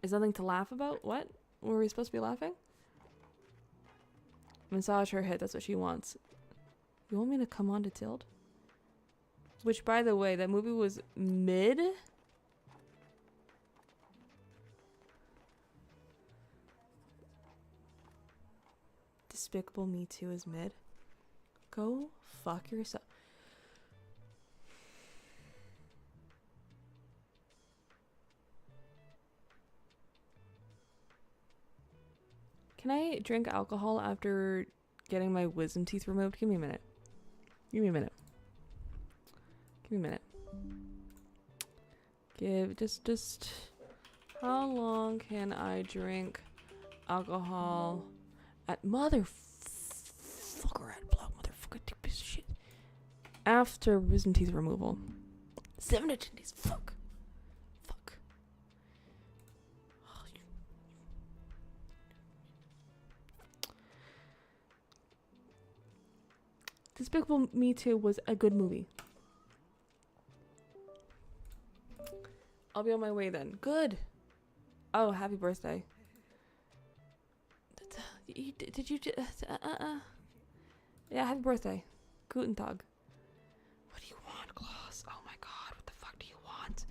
Is nothing to laugh about? What? Were we supposed to be laughing? Massage her head, that's what she wants. You want me to come on to Tilt? Which, by the way, that movie was mid. Despicable Me 2 is mid. Go fuck yourself. Can I drink alcohol after getting my wisdom teeth removed? Give me a minute. Give me a minute. Give me a minute. Just how long can I drink alcohol at motherfucker at block motherfucker piece of shit after wisdom teeth removal? 7 to 10 days. Fuck. Despicable Me 2 was a good movie. I'll be on my way then. Good. Oh, happy birthday. Did you yeah, happy birthday. Guten Tag. What do you want, Klaus? Oh my god, what the fuck do you want?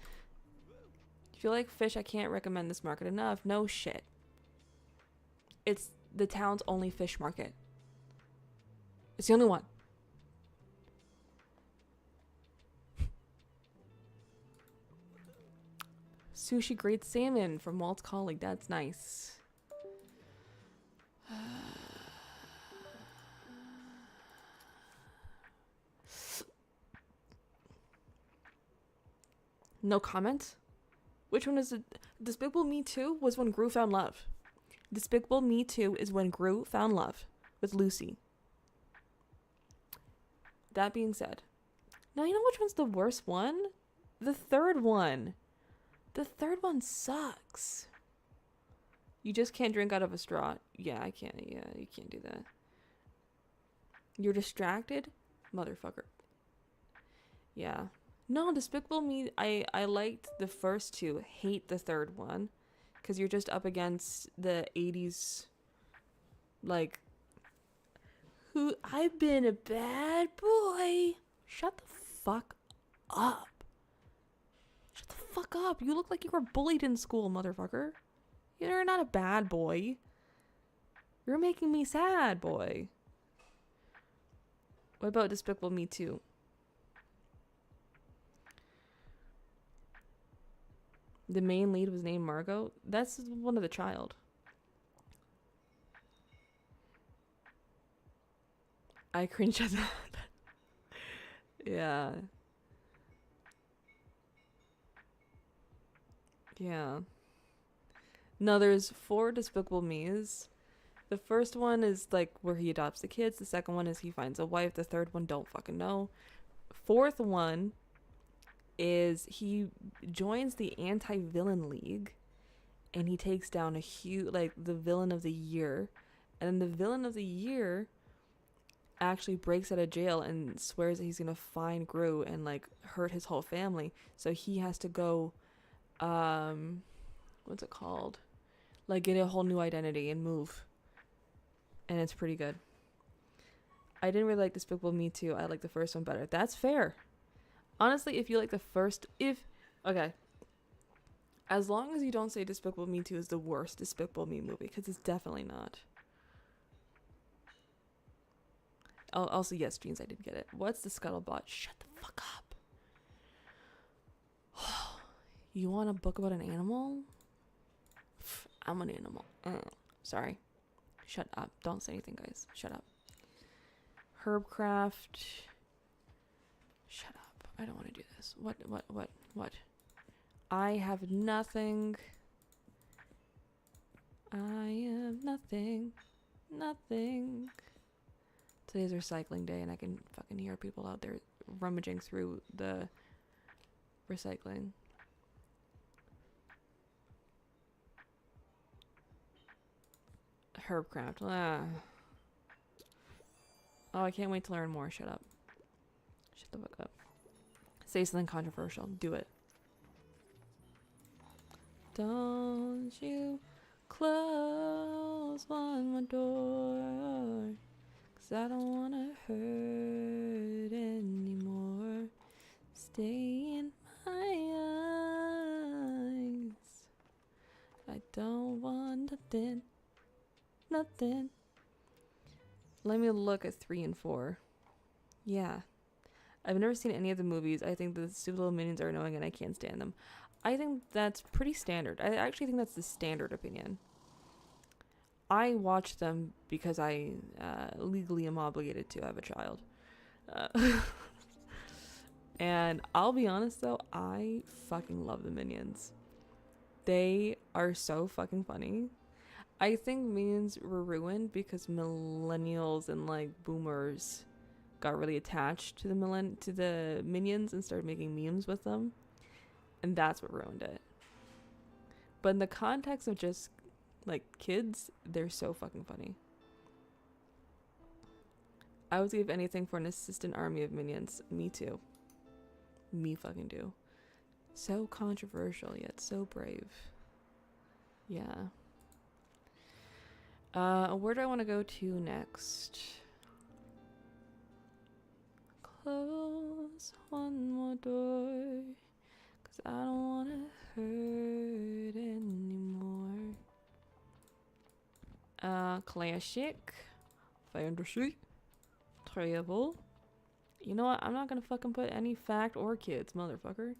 If you like fish, I can't recommend this market enough. No shit. It's the town's only fish market. It's the only one. Sushi grade salmon from Walt's colleague. That's nice. No comment? Which one is it? Despicable Me 2 was when Gru found love. Despicable Me 2 is when Gru found love with Lucy. That being said, now you know which one's the worst one? The third one. The third one sucks. You just can't drink out of a straw. Yeah, I can't. Yeah, you can't do that. You're distracted? Motherfucker. Yeah. No, Despicable Me, I liked the first two. Hate the third one. Because you're just up against the 80s, like, who, I've been a bad boy. Shut the fuck up. Shut the fuck up. You look like you were bullied in school, motherfucker. You're not a bad boy. You're making me sad, boy. What about Despicable Me 2? The main lead was named Margot. That's one of the child. I cringe at that. Yeah. Yeah. No, there's 4 Despicable Me's. The first one is like where he adopts the kids. The second one is he finds a wife. The third one, don't fucking know. Fourth one is he joins the anti-villain league and he takes down a huge, like, the villain of the year. And then the villain of the year actually breaks out of jail and swears that he's gonna find Gru and, like, hurt his whole family. So he has to go, what's it called? Like, get a whole new identity and move. And it's pretty good. I didn't really like Despicable Me 2. I like the first one better. That's fair. Honestly, if you like the first, okay. As long as you don't say Despicable Me 2 is the worst Despicable Me movie, because it's definitely not. Also, yes, Jeans, I did get it. What's the scuttlebutt? Shut the fuck up. You want a book about an animal? I'm an animal. Sorry. Shut up. Don't say anything, guys. Shut up. Herbcraft. Shut up. I don't want to do this. What? I have nothing. I have nothing. Nothing. Today's recycling day and I can fucking hear people out there rummaging through the recycling. Herbcraft. Oh, I can't wait to learn more. Shut up. Shut the fuck up. Say something controversial. Do it. Don't you close one more door, 'cause I don't wanna hurt anymore. Stay in my eyes. I don't want nothing. Let me look at 3 and 4. Yeah. I've never seen any of the movies. I think the stupid little minions are annoying and I can't stand them. I think that's pretty standard. I actually think that's the standard opinion. I watch them because I legally am obligated to have a child. And I'll be honest though, I fucking love the minions. They are so fucking funny. I think minions were ruined because millennials and like boomers got really attached to the minions and started making memes with them, and that's what ruined it. But in the context of just like kids, they're so fucking funny. I would give anything for an assistant army of minions. Me too. Me fucking do. So controversial yet so brave. Yeah. Where do I want to go to next? Close one more door, 'cause I don't want to hurt anymore. Classic. Fantasy. Travel. You know what? I'm not gonna fucking put any fact or kids, motherfucker. I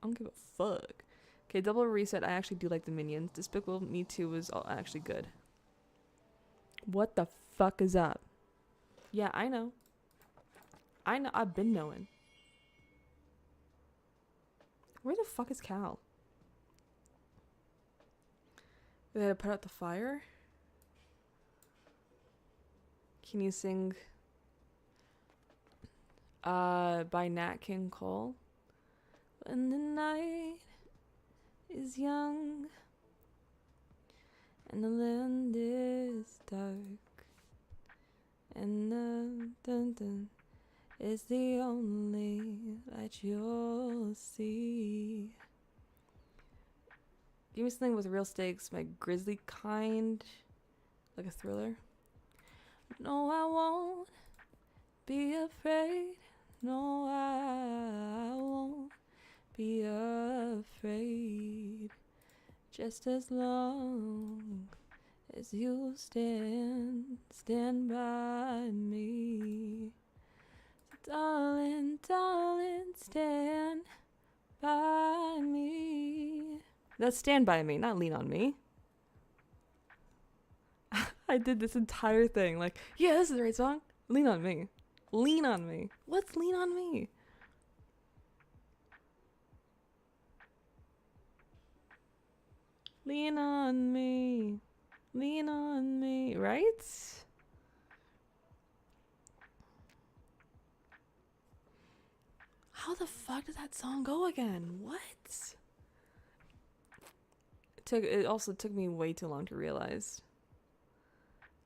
don't give a fuck. Okay, double reset. I actually do like the minions. Despicable Me 2 was actually good. What the fuck is up? Yeah, I know. I've been knowing. Where the fuck is Cal? They had to put out the fire? Can you sing by Nat King Cole? When the night is young and the land is dark and the dun dun is the only light you'll see. Give me something with real stakes, my grisly kind, like a thriller. No, I won't be afraid. No, I won't be afraid. Just as long as you stand by me. Darling, darling, stand by me. That's stand by me, not lean on me. I did this entire thing like, yeah, this is the right song. Lean on me. Lean on me. What's lean on me? Lean on me. Lean on me. Right? How the fuck did that song go again? What? It also took me way too long to realize.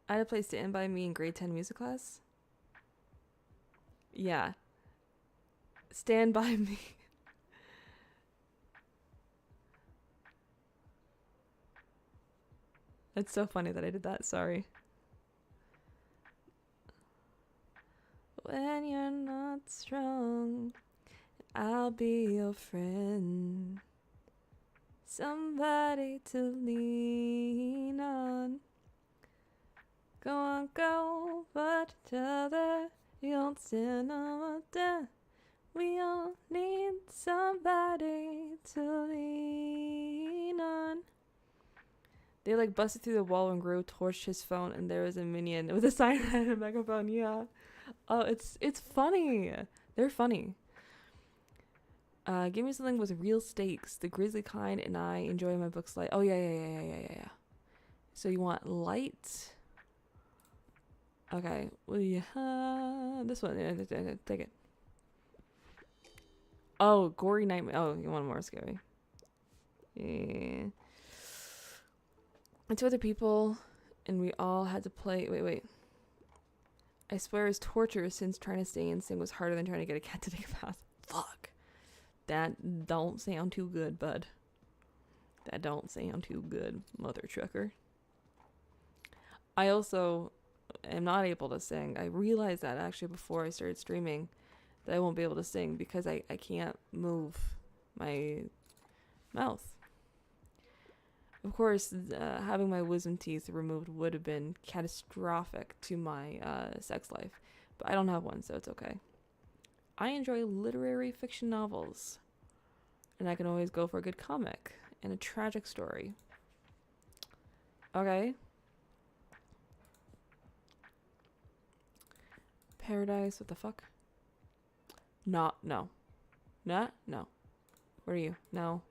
I had a place to Stand By Me in grade 10 music class. Yeah. Stand By Me. It's so funny that I did that. Sorry. When you're not strong, I'll be your friend. Somebody to lean on. Go on, go, but each other. You don't stand on death. We all need somebody to lean on. They like busted through the wall and Gru torched his phone, and there was a minion with a sign and a megaphone. Yeah. Oh, it's funny. They're funny. Give me something with real stakes. The grisly kind, and I enjoy my books light. Oh yeah. So you want light? Okay. Well, yeah. This one. Yeah, take it. Oh, gory nightmare. Oh, you want more scary? Yeah. And two other people, and we all had to play. Wait. I swear it's torture since trying to stay in sync was harder than trying to get a cat to take a bath. Fuck. That don't sound too good, bud. That don't sound too good, mother trucker. I also am not able to sing. I realized that actually before I started streaming, that I won't be able to sing because I can't move my mouth. Of course, having my wisdom teeth removed would have been catastrophic to my sex life, but I don't have one, so it's okay. I enjoy literary fiction novels, and I can always go for a good comic and a tragic story. Okay. Paradise, what the fuck? No. Nah, no. Where are you? No.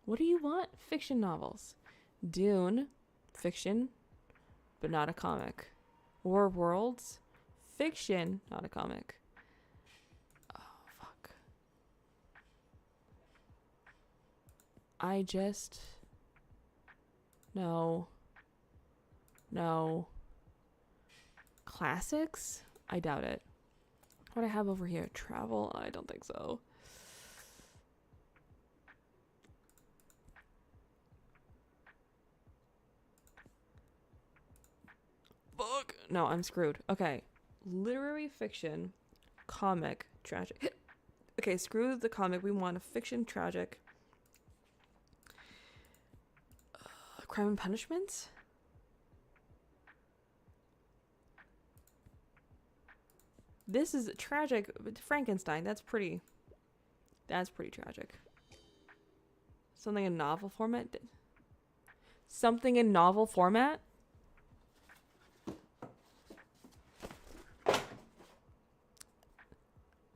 What do you want? Fiction novels. Dune, fiction, but not a comic. War Worlds, fiction, not a comic. Oh, fuck. No. Classics? I doubt it. What do I have over here? Travel? I don't think so. Fuck. No, I'm screwed. Okay. Literary fiction, comic, tragic. Okay, screw the comic. We want a fiction, tragic. Crime and Punishment? This is tragic. Frankenstein. That's pretty tragic. Something in novel format? Something in novel format?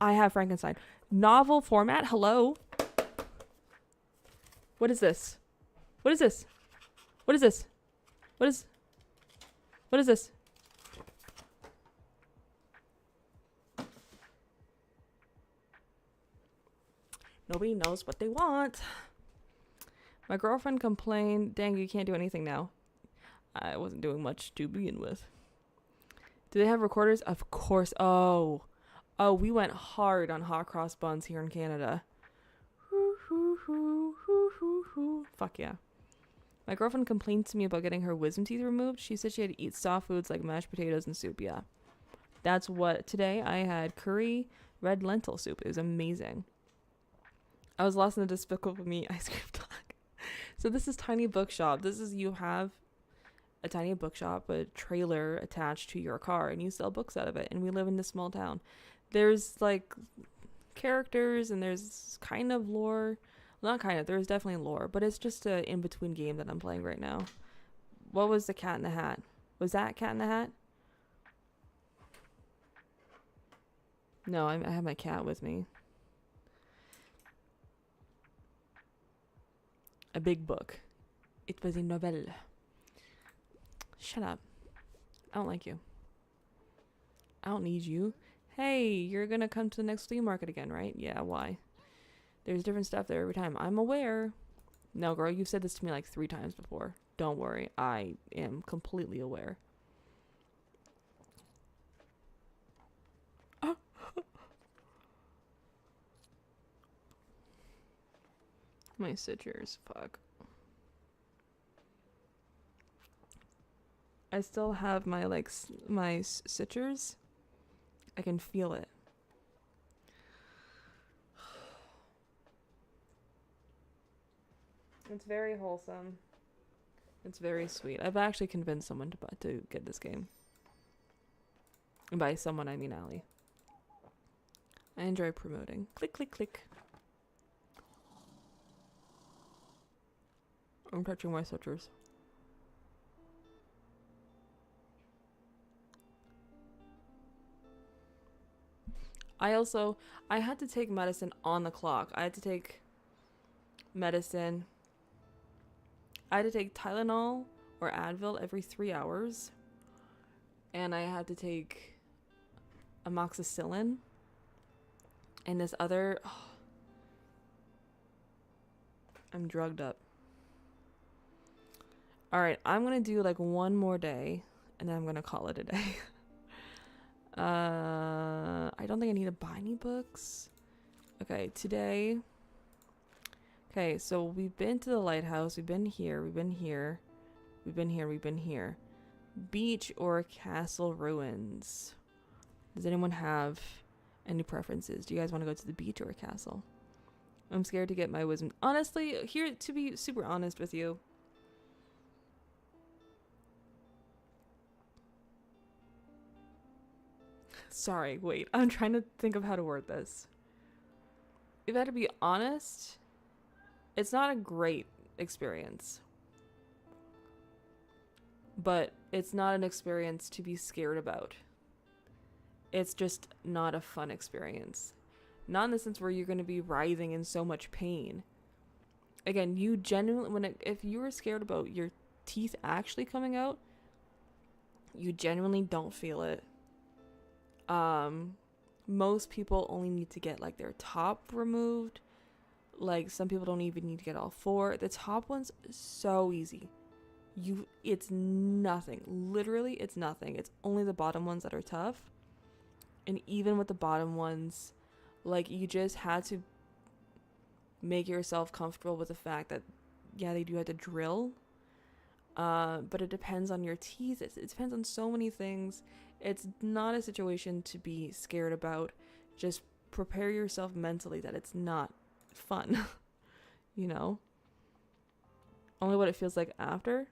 I have Frankenstein. Novel format? Hello? What is this? What is this? What is this? What is this? Nobody knows what they want. My girlfriend complained, dang, you can't do anything now. I wasn't doing much to begin with. Do they have recorders? Of course. Oh, we went hard on hot cross buns here in Canada. Fuck yeah. My girlfriend complained to me about getting her wisdom teeth removed. She said she had to eat soft foods like mashed potatoes and soup. Yeah. That's what today I had curry red lentil soup. It was amazing. I was lost in the Despicable Me ice cream talk. So this is Tiny Bookshop. You have a tiny bookshop, a trailer attached to your car, and you sell books out of it. And we live in this small town. There's like characters and there's kind of lore. Well, not kind of. There's definitely lore, but it's just an in-between game that I'm playing right now. What was the Cat in the Hat? Was that Cat in the Hat? No, I have my cat with me. A big book. It was a novelle. Shut up. I don't like you. I don't need you. Hey, you're gonna come to the next flea market again, right? Yeah, why? There's different stuff there every time. I'm aware. No, girl, you've said this to me like 3 times before. Don't worry. I am completely aware. My stitchers, fuck. I still have my my stitchers. I can feel it. It's very wholesome. It's very sweet. I've actually convinced someone to get this game. And by someone, I mean Allie. I enjoy promoting. Click, click, click. I'm touching my stitchers. I had to take medicine on the clock. I had to take medicine. I had to take Tylenol or Advil every 3 hours. And I had to take amoxicillin. And this other... Oh, I'm drugged up. Alright, I'm going to do like one more day. And then I'm going to call it a day. I don't think I need to buy any books. Okay, today... Okay, so we've been to the lighthouse. We've been here. We've been here. We've been here. We've been here. Beach or castle ruins? Does anyone have any preferences? Do you guys want to go to the beach or a castle? I'm scared to get my wisdom. Honestly, here, to be super honest with you, sorry, wait, I'm trying to think of how to word this. If I had to be honest, it's not a great experience. But it's not an experience to be scared about. It's just not a fun experience. Not in the sense where you're going to be writhing in so much pain. Again, you genuinely, if you were scared about your teeth actually coming out, you genuinely don't feel it. Most people only need to get like their top removed. Like some people don't even need to get all four. The top one's so easy. It's nothing. Literally, it's nothing. It's only the bottom ones that are tough. And even with the bottom ones, like, you just had to make yourself comfortable with the fact that, yeah, they do have to drill. But it depends on your teeth. It depends on so many things. It's not a situation to be scared about. Just prepare yourself mentally that it's not fun. You know? Only what it feels like after.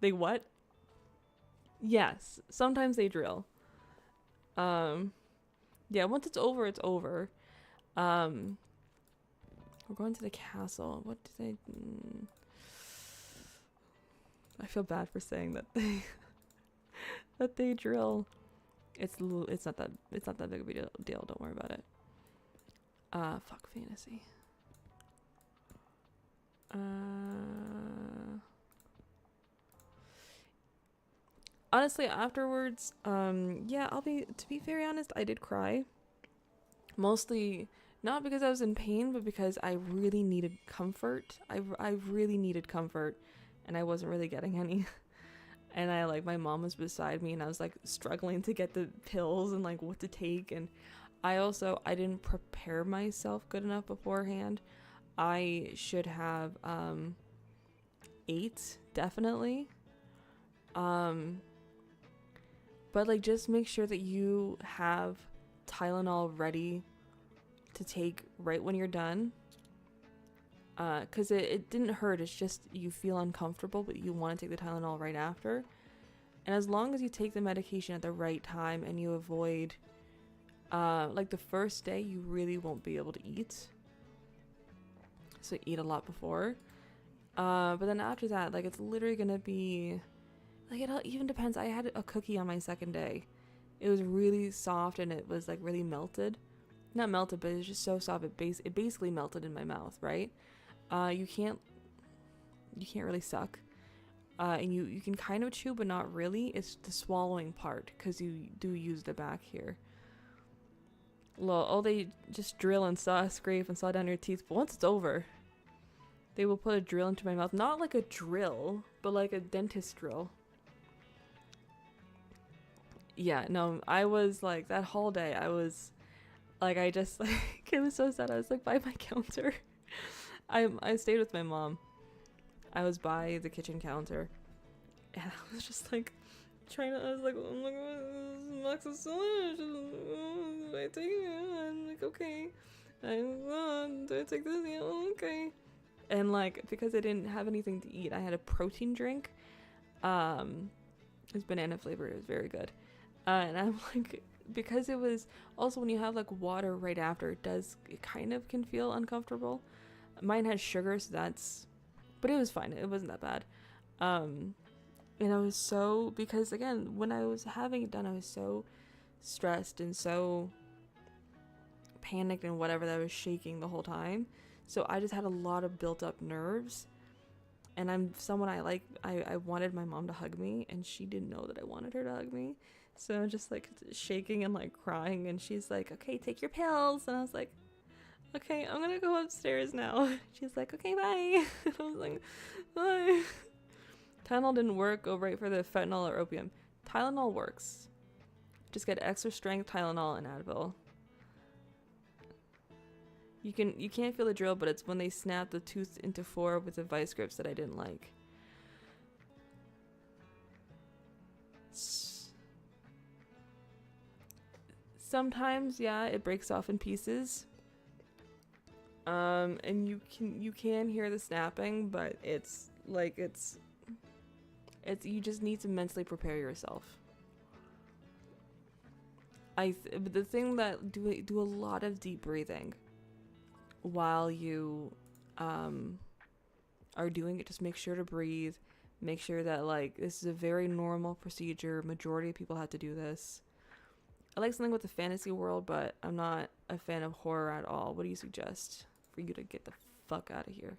They what? Yes, sometimes they drill. Yeah, once it's over, it's over. We're going to the castle. What do they? I feel bad for saying that they that they drill. It's not that big of a deal. Don't worry about it. Fuck fantasy. Honestly, afterwards, yeah, to be very honest, I did cry. Mostly not because I was in pain, but because I really needed comfort. I really needed comfort, and I wasn't really getting any. And my mom was beside me, and I was like struggling to get the pills and like what to take. And I didn't prepare myself good enough beforehand. I should have ate, definitely. But like, just make sure that you have Tylenol ready to take right when you're done. Because it didn't hurt. It's just you feel uncomfortable, but you want to take the Tylenol right after. And as long as you take the medication at the right time and you avoid, like the first day, you really won't be able to eat. So eat a lot before. But then after that, like, it's literally going to be, like, it all even depends. I had a cookie on my second day. It was really soft and it was like really melted. Not melted, but it was just so soft. It basically melted in my mouth, right? You can't really suck. And you can kind of chew, but not really. It's the swallowing part, because you do use the back here. They just drill and scrape and saw down your teeth. But once it's over, they will put a drill into my mouth. Not like a drill, but like a dentist drill. Yeah, no, I was like, that whole day, I was like, I just like, it was so sad. I was like by my counter. I stayed with my mom. I was by the kitchen counter, and I was just like I was like, oh my god, this box is so much. Do I take it? I'm like, okay. Do I take this? Yeah, okay. And like, because I didn't have anything to eat, I had a protein drink. It's banana flavored. It was very good. And I'm like, because it was also, when you have like water right after, it kind of can feel uncomfortable. Mine had sugar, so but it was fine. It wasn't that bad. And I was because again, when I was having it done, I was so stressed and so panicked and whatever, that I was shaking the whole time. So I just had a lot of built up nerves. And I'm someone I wanted my mom to hug me, and she didn't know that I wanted her to hug me. So I'm just like shaking and like crying, and she's like, okay, take your pills. And I was like, okay, I'm gonna go upstairs now. She's like, okay, bye. And I was like, bye. Tylenol didn't work. Go right for the fentanyl or opium. Tylenol works. Just get extra strength Tylenol and Advil. You can't feel the drill, but it's when they snap the tooth into 4 with the vice grips that I didn't like. sometimes, yeah, it breaks off in pieces. And you can hear the snapping, but it's you just need to mentally prepare yourself. The thing that do a lot of deep breathing while you are doing it. Just make sure to breathe. Make sure that like this is a very normal procedure. Majority of people have to do this. I like something with the fantasy world, but I'm not a fan of horror at all. What do you suggest for you to get the fuck out of here?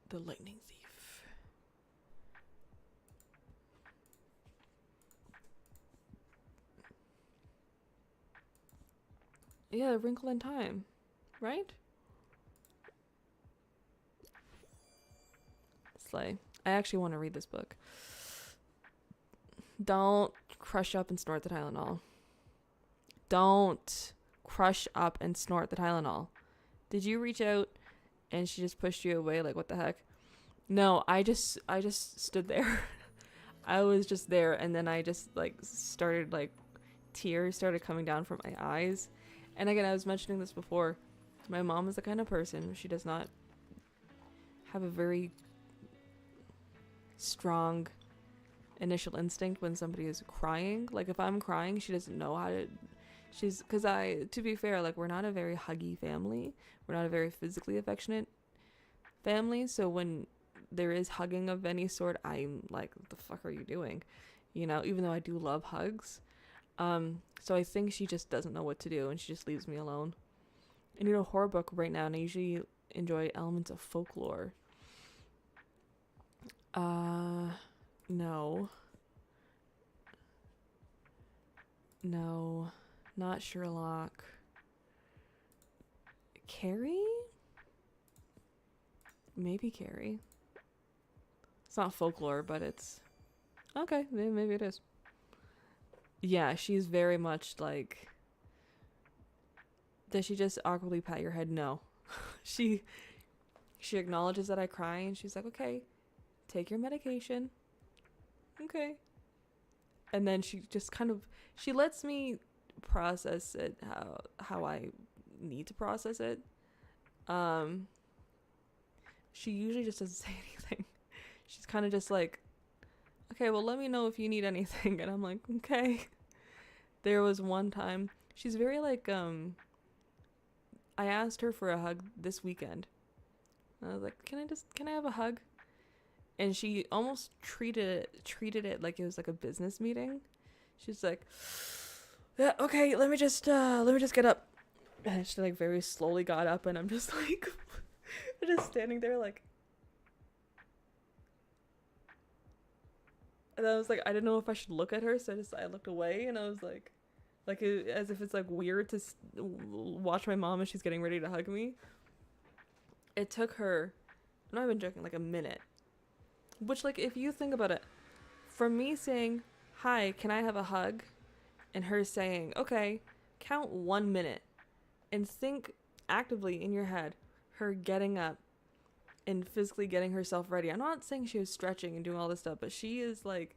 The Lightning Thief. Yeah, A Wrinkle in Time, right? Slay. I actually want to read this book. Don't crush up and snort the Tylenol. Don't crush up and snort the Tylenol. Did you reach out and she just pushed you away? Like, what the heck? No, I just stood there. I was just there, and then I just like started like tears started coming down from my eyes. And again, I was mentioning this before. My mom is the kind of person, she does not have a very strong initial instinct when somebody is crying. Like if I'm crying, she doesn't know how to. To be fair, like we're not a very huggy family. We're not a very physically affectionate family. So when there is hugging of any sort, I'm like, what the fuck are you doing? You know, even though I do love hugs. So I think she just doesn't know what to do and she just leaves me alone. I need a horror book right now and I usually enjoy elements of folklore. No. No. Not Sherlock. Carrie? Maybe Carrie. It's not folklore, but it's... Okay, maybe it is. Yeah, she's very much like... Does she just awkwardly pat your head? No. She acknowledges that I cry and she's like, okay, take your medication. Okay. And then she just kind of... She lets me process it how I need to process it. She usually just doesn't say anything. She's kind of just like, okay, well, let me know if you need anything. And I'm like, okay. There was one time, she's very like, I asked her for a hug this weekend. I was like, can I have a hug? And she almost treated it like it was like a business meeting. She's like, yeah, okay, let me just get up. And she like very slowly got up and I'm just like, I'm just standing there like. And I was like, I didn't know if I should look at her, so I looked away and I was like as if it's like weird to watch my mom as she's getting ready to hug me. It took her, I'm not even joking, like a minute. Which, like, if you think about it, from me saying, hi, can I have a hug? And her saying, okay, count 1 minute. And think actively in your head, her getting up and physically getting herself ready. I'm not saying she was stretching and doing all this stuff, but she is, like,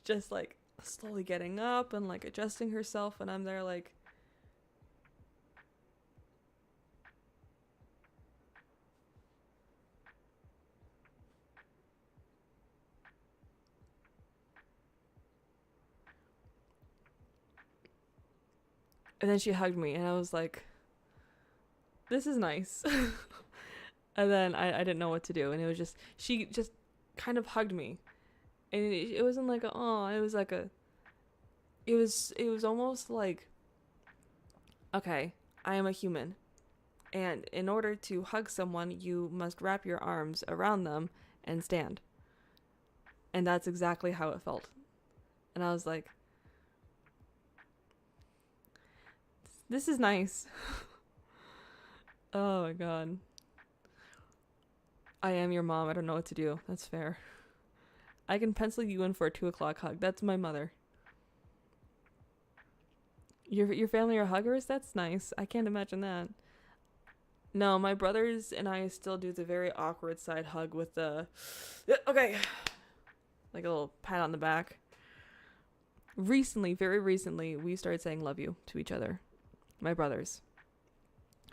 just, like, slowly getting up and, like, adjusting herself. And I'm there, like... And then she hugged me, and I was like, this is nice. And then I didn't know what to do, and it was just, she just kind of hugged me. And it wasn't like, it was like it was almost like, okay, I am a human. And in order to hug someone, you must wrap your arms around them and stand. And that's exactly how it felt. And I was like, this is nice. Oh my god. I am your mom. I don't know what to do. That's fair. I can pencil you in for a 2:00 hug. That's my mother. Your family are huggers? That's nice. I can't imagine that. No, my brothers and I still do the very awkward side hug with the, okay, like a little pat on the back. Recently, very recently, we started saying love you to each other. My brothers.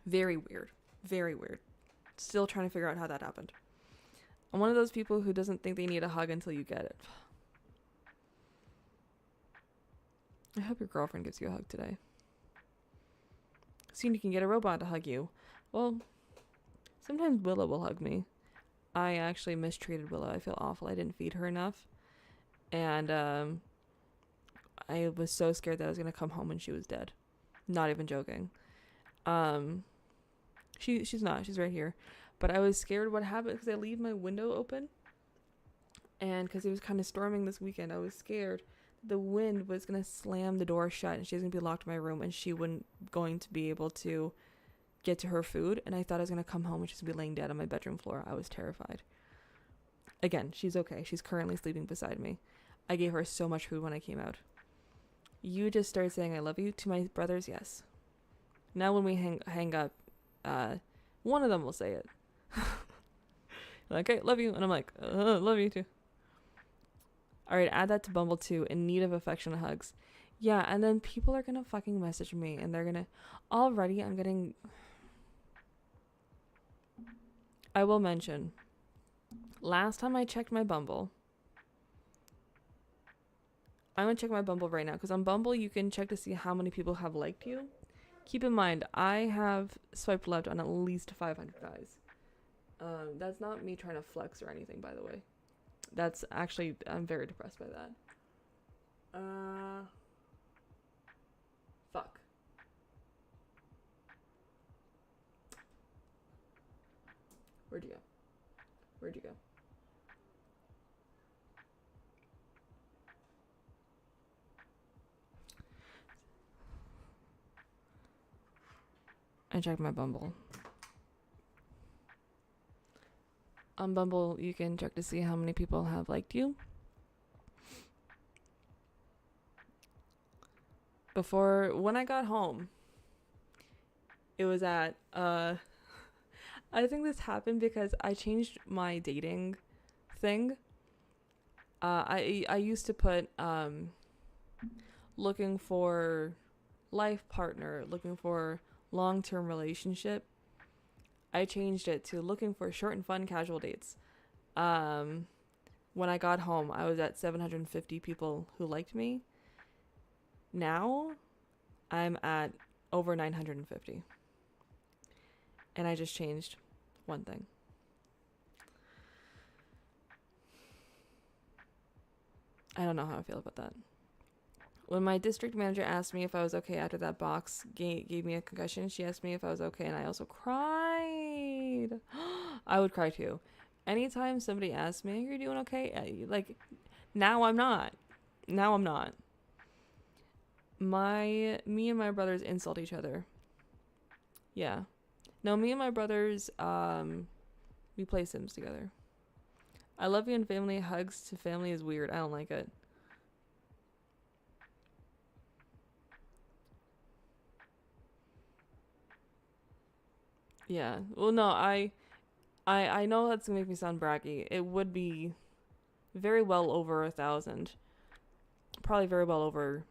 Very weird. Very weird. Still trying to figure out how that happened. I'm one of those people who doesn't think they need a hug until you get it. I hope your girlfriend gives you a hug today. Soon you can get a robot to hug you. Well, sometimes Willow will hug me. I actually mistreated Willow. I feel awful. I didn't feed her enough. And I was so scared that I was going to come home and she was dead. Not even joking. She's not. She's right here. But I was scared what happened because I leave my window open. And because it was kind of storming this weekend, I was scared the wind was going to slam the door shut and she was going to be locked in my room and she wasn't going to be able to get to her food. And I thought I was going to come home and she's going to be laying dead on my bedroom floor. I was terrified. Again, she's okay. She's currently sleeping beside me. I gave her so much food when I came out. You just started saying I love you to my brothers, yes. Now when we hang up, one of them will say it. Like, okay, love you. And I'm like, love you too. All right, add that to Bumble too. In need of affectionate hugs. Yeah, and then people are going to fucking message me and they're going to... Already, I'm getting... I will mention, last time I checked my Bumble... I'm going to check my Bumble right now because on Bumble you can check to see how many people have liked you. Keep in mind, I have swiped left on at least 500 guys. That's not me trying to flex or anything, by the way. That's actually, I'm very depressed by that. Fuck. Where'd you go? Where'd you go? I checked my Bumble. On Bumble, you can check to see how many people have liked you. When I got home, it was at, I think this happened because I changed my dating thing. I used to put, looking for life partner, looking for long-term relationship. I changed it to looking for short and fun casual dates. When I got home, I was at 750 people who liked me. Now, I'm at over 950. And I just changed one thing. I don't know how I feel about that. When my district manager asked me if I was okay after that box gave me a concussion, she asked me if I was okay, and I also cried. I would cry too. Anytime somebody asks me, "Are you doing okay?" Like, now I'm not. Now I'm not. Me and my brothers insult each other. Yeah. No, me and my brothers, we play Sims together. I love you and family hugs to family is weird. I don't like it. Yeah. Well, no, I know that's gonna make me sound braggy. It would be very well over 1,000. Probably very well over,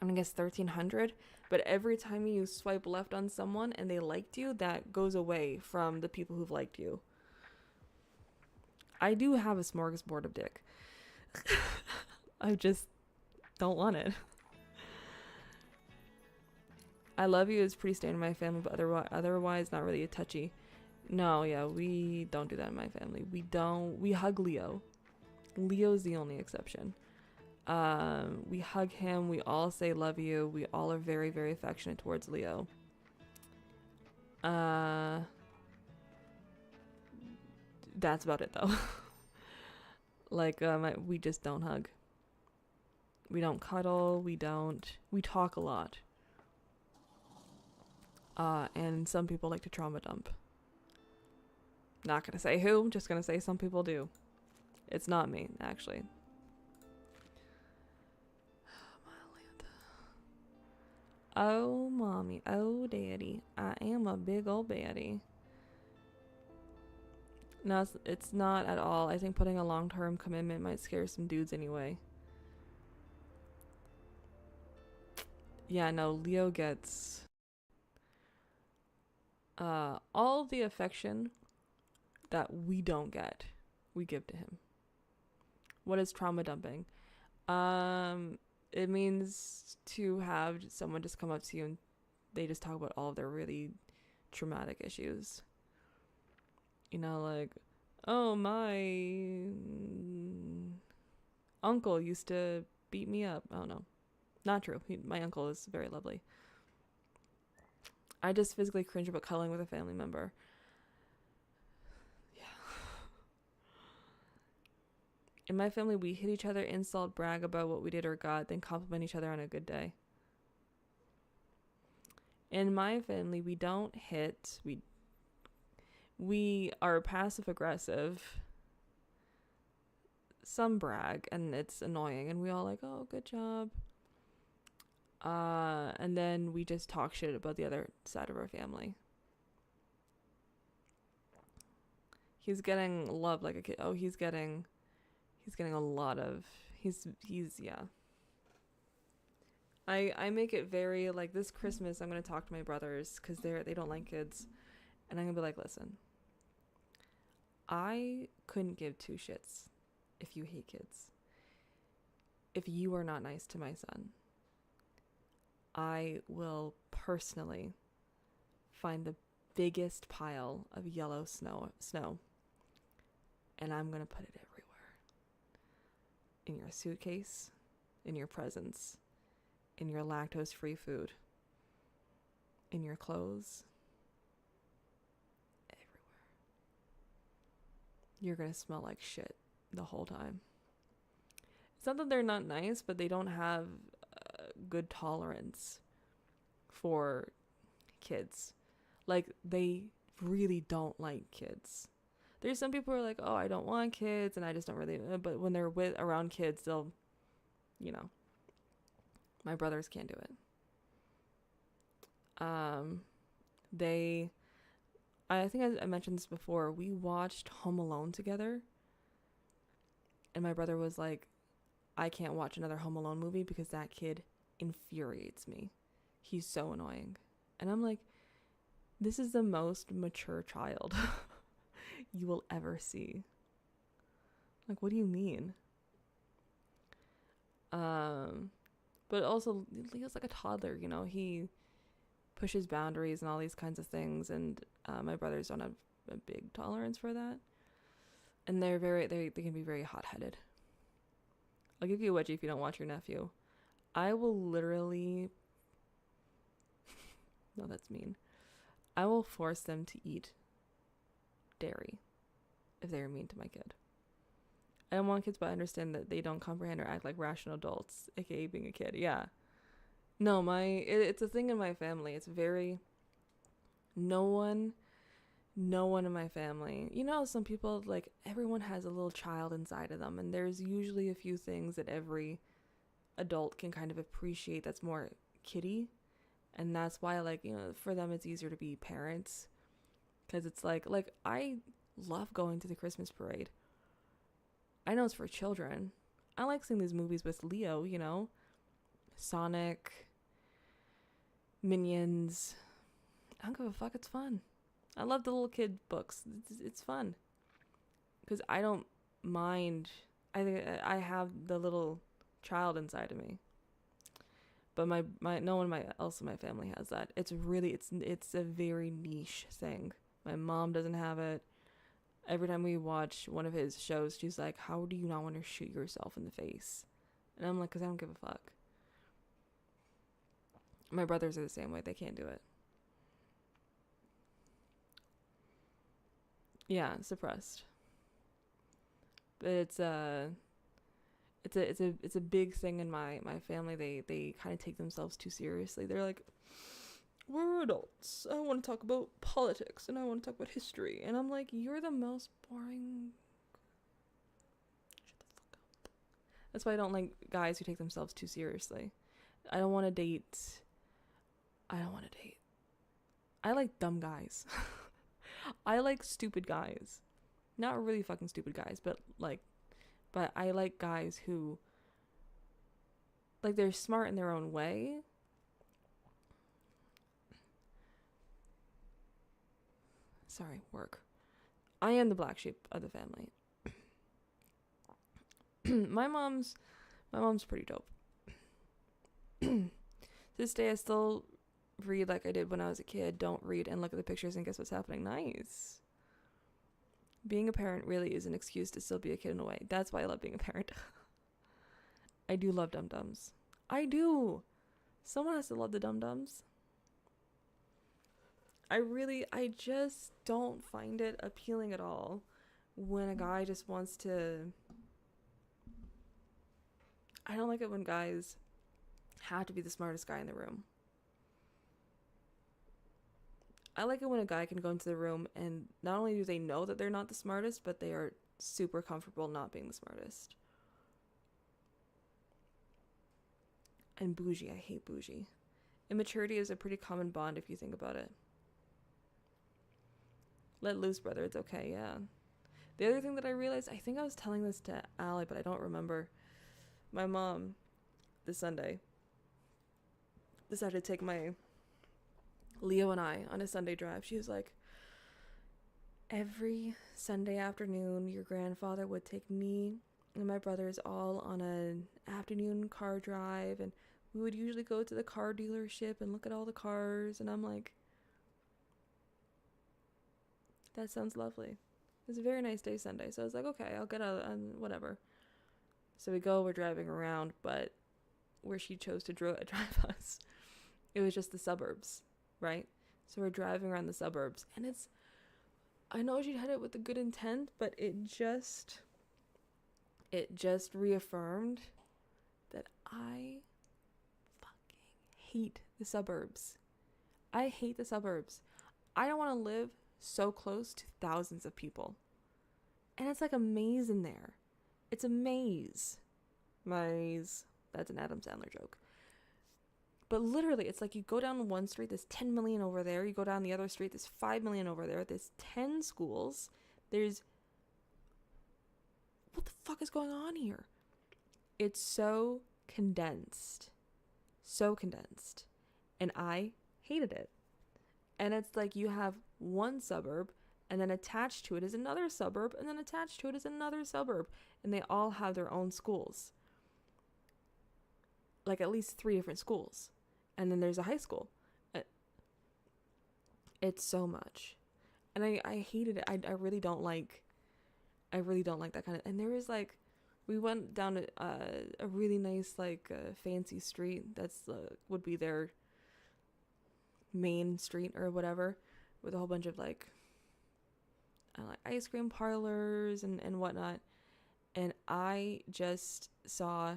I'm gonna guess 1,300. But every time you swipe left on someone and they liked you, that goes away from the people who've liked you. I do have a smorgasbord of dick. I just don't want it. I love you is pretty standard in my family, but otherwise not really a touchy. No, yeah, we don't do that in my family. We hug Leo. Leo's the only exception. We hug him. We all say love you. We all are very, very affectionate towards Leo. That's about it though. Like, we just don't hug. We don't cuddle. We talk a lot. And some people like to trauma dump. Not gonna say who, just gonna say some people do. It's not me, actually. Oh, mommy. Oh, daddy. I am a big old baddie. No, it's not at all. I think putting a long-term commitment might scare some dudes anyway. Yeah, no, Leo gets all the affection that we don't get, we give to him. What is trauma dumping? It means to have someone just come up to you and they just talk about all of their really traumatic issues. You know, like, oh, my uncle used to beat me up. Oh, no. Not true. My uncle is very lovely. I just physically cringe about cuddling with a family member. Yeah. In my family, we hit each other, insult, brag about what we did or got, then compliment each other on a good day. In my family, we don't hit. We are passive aggressive. Some brag, and it's annoying, and we all like, oh, good job. And then we just talk shit about the other side of our family. He's getting love like a kid. Oh, he's getting a lot of. He's yeah. I make it very like this Christmas. I'm gonna talk to my brothers because they don't like kids, and I'm gonna be like, listen. I couldn't give two shits if you hate kids. If you are not nice to my son, I will personally find the biggest pile of yellow snow, and I'm going to put it everywhere. In your suitcase, in your presents, in your lactose-free food, in your clothes, everywhere. You're going to smell like shit the whole time. It's not that they're not nice, but they don't have good tolerance for kids. Like, they really don't like kids. There's some people who are like, oh, I don't want kids, and I just don't really, but when they're around kids, they'll, you know, my brothers can't do it. I think I mentioned this before, we watched Home Alone together, and my brother was like, I can't watch another Home Alone movie because that kid infuriates me. He's so annoying. And I'm like, this is the most mature child you will ever see. Like, what do you mean? But also, Leo's like a toddler, you know? He pushes boundaries and all these kinds of things, and my brothers don't have a big tolerance for that. And they can be very hot-headed. I'll give you a wedgie if you don't watch your nephew. I will literally... No, that's mean. I will force them to eat dairy if they're mean to my kid. I don't want kids, but I understand that they don't comprehend or act like rational adults, aka being a kid. Yeah. No, it's a thing in my family. It's very... No one in my family. You know, some people, like, everyone has a little child inside of them, and there's usually a few things that every adult can kind of appreciate that's more kiddie, and that's why, like, you know, for them it's easier to be parents, because it's like I love going to the Christmas parade. I know it's for children. I like seeing these movies with Leo, you know, Sonic, Minions. I don't give a fuck, it's fun. I love the little kid books. It's fun. Because I don't mind. I think I have the little child inside of me. But my no one else in my family has that. It's a very niche thing. My mom doesn't have it. Every time we watch one of his shows, she's like, how do you not want to shoot yourself in the face? And I'm like, because I don't give a fuck. My brothers are the same way. They can't do it. Yeah, suppressed. But it's a big thing in my family. They kind of take themselves too seriously. They're like, we're adults. I want to talk about politics and I want to talk about history. And I'm like, you're the most boring. Shut the fuck up. That's why I don't like guys who take themselves too seriously. I don't want to date I don't want to date. I like dumb guys. I like stupid guys. Not really fucking stupid guys, but I like guys who, like, they're smart in their own way. Sorry, work. I am the black sheep of the family. my mom's pretty dope. To this day, I still read like I did when I was a kid. Don't read and look at the pictures and guess what's happening. Nice. Being a parent really is an excuse to still be a kid in a way. That's why I love being a parent. I do love dum-dums. I do. Someone has to love the dum-dums. I just don't find it appealing at all when a guy just wants to... I don't like it when guys have to be the smartest guy in the room. I like it when a guy can go into the room and not only do they know that they're not the smartest, but they are super comfortable not being the smartest. And bougie. I hate bougie. Immaturity is a pretty common bond if you think about it. Let loose, brother. It's okay, yeah. The other thing that I realized, I think I was telling this to Allie, but I don't remember. My mom, this Sunday, decided to take my Leo and I on a Sunday drive. She was like, every Sunday afternoon, your grandfather would take me and my brothers all on an afternoon car drive, and we would usually go to the car dealership and look at all the cars, and I'm like, that sounds lovely. It was a very nice day Sunday, so I was like, okay, I'll get out and whatever. So we're driving around, but where she chose to drive us, it was just the suburbs, right? So we're driving around the suburbs, and I know she had it with a good intent, but it just reaffirmed that I fucking hate the suburbs. I hate the suburbs. I don't want to live so close to thousands of people. And it's like a maze in there. It's a maze. Maze. That's an Adam Sandler joke. But literally, it's like you go down one street, there's 10 million over there. You go down the other street, there's 5 million over there. There's 10 schools. There's... What the fuck is going on here? It's so condensed. So condensed. And I hated it. And it's like you have one suburb, and then attached to it is another suburb, and then attached to it is another suburb. And they all have their own schools. Like at least 3 different schools. And then there's a high school. It's so much. And I hated it. I really don't like that kind of... And there was like... We went down a really nice, like, fancy street. That's would be their main street or whatever. With a whole bunch of, like ice cream parlors and whatnot. And I just saw...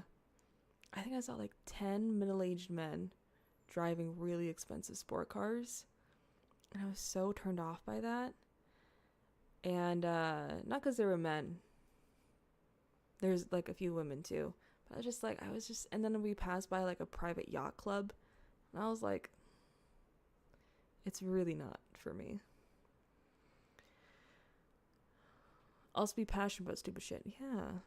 I think I saw, like, 10 middle-aged men driving really expensive sport cars. And I was so turned off by that. And, not because they were men. There's, like, a few women, too. But I was just... And then we passed by, like, a private yacht club. And I was like... It's really not for me. Also be passionate about stupid shit. Yeah.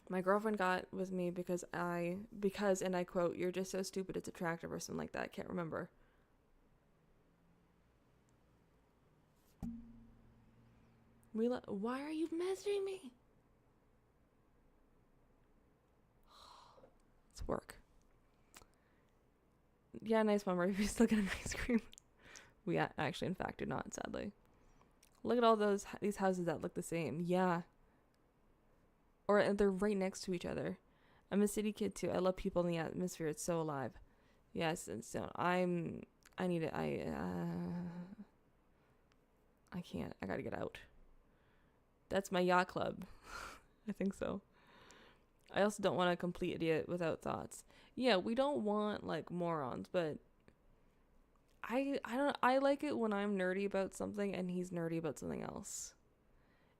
My girlfriend got with me because, and I quote, "You're just so stupid, it's attractive," or something like that. I can't remember. Why are you messaging me? It's work. Yeah, nice one. We're still getting ice cream. We actually, in fact, do not, sadly. Look at all these houses that look the same. Yeah. Or they're right next to each other. I'm a city kid too. I love people in the atmosphere. It's so alive. Yes, and so I need it. I can't. I gotta get out. That's my yacht club. I think so. I also don't want a complete idiot without thoughts. Yeah, we don't want, like, morons, but I like it when I'm nerdy about something and he's nerdy about something else.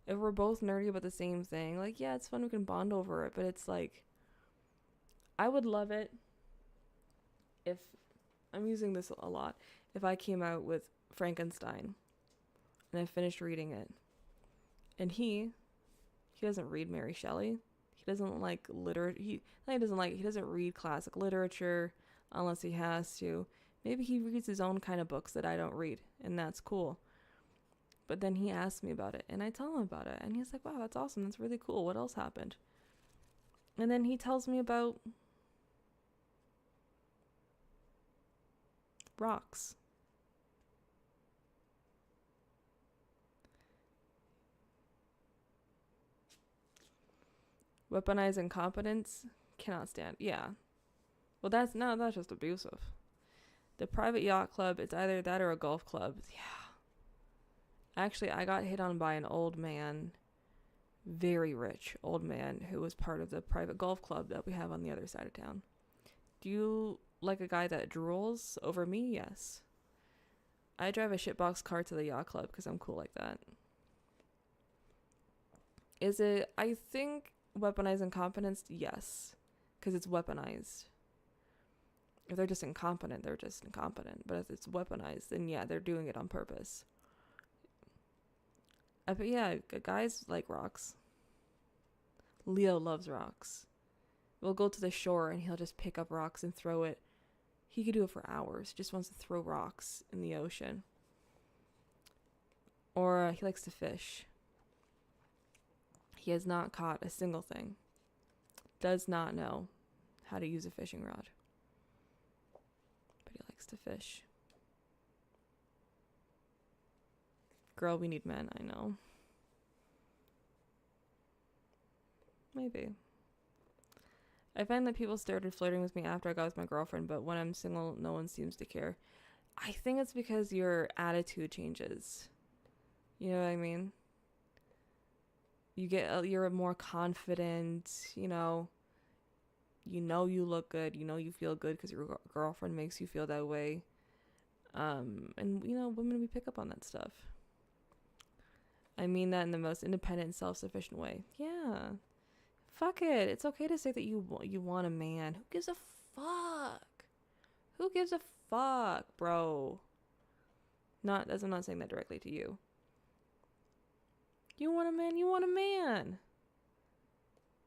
If we're both nerdy about the same thing, like, yeah, it's fun, we can bond over it, but it's like, I would love it if I'm using this a lot. If I came out with Frankenstein and I finished reading it, and he doesn't read Mary Shelley. He doesn't like he doesn't read classic literature unless he has to. Maybe he reads his own kind of books that I don't read, and that's cool. But then he asks me about it, and I tell him about it, and he's like, wow, that's awesome. That's really cool. What else happened? And then he tells me about rocks. Weaponized incompetence, cannot stand. Yeah. Well, that's just abusive. The private yacht club, it's either that or a golf club. Yeah. Actually, I got hit on by an old man, very rich old man, who was part of the private golf club that we have on the other side of town. Do you like a guy that drools over me? Yes. I drive a shitbox car to the yacht club because I'm cool like that. Is it, I think, weaponized incompetence? Yes. Because it's weaponized. If they're just incompetent, they're just incompetent. But if it's weaponized, then yeah, they're doing it on purpose. But yeah, guys like rocks. Leo loves rocks. We'll go to the shore and he'll just pick up rocks and throw it. He could do it for hours. Just wants to throw rocks in the ocean. Or he likes to fish. He has not caught a single thing. Does not know how to use a fishing rod. But he likes to fish. Girl, we need men, I know. Maybe. I find that people started flirting with me after I got with my girlfriend, but when I'm single, no one seems to care. I think it's because your attitude changes. You know what I mean? You're more confident, you know you look good, you feel good because your girlfriend makes you feel that way. And women, we pick up on that stuff. I mean that in the most independent and self-sufficient way. Yeah. Fuck it. It's okay to say that you want a man. Who gives a fuck? Who gives a fuck, bro? I'm not saying that directly to you. You want a man, you want a man.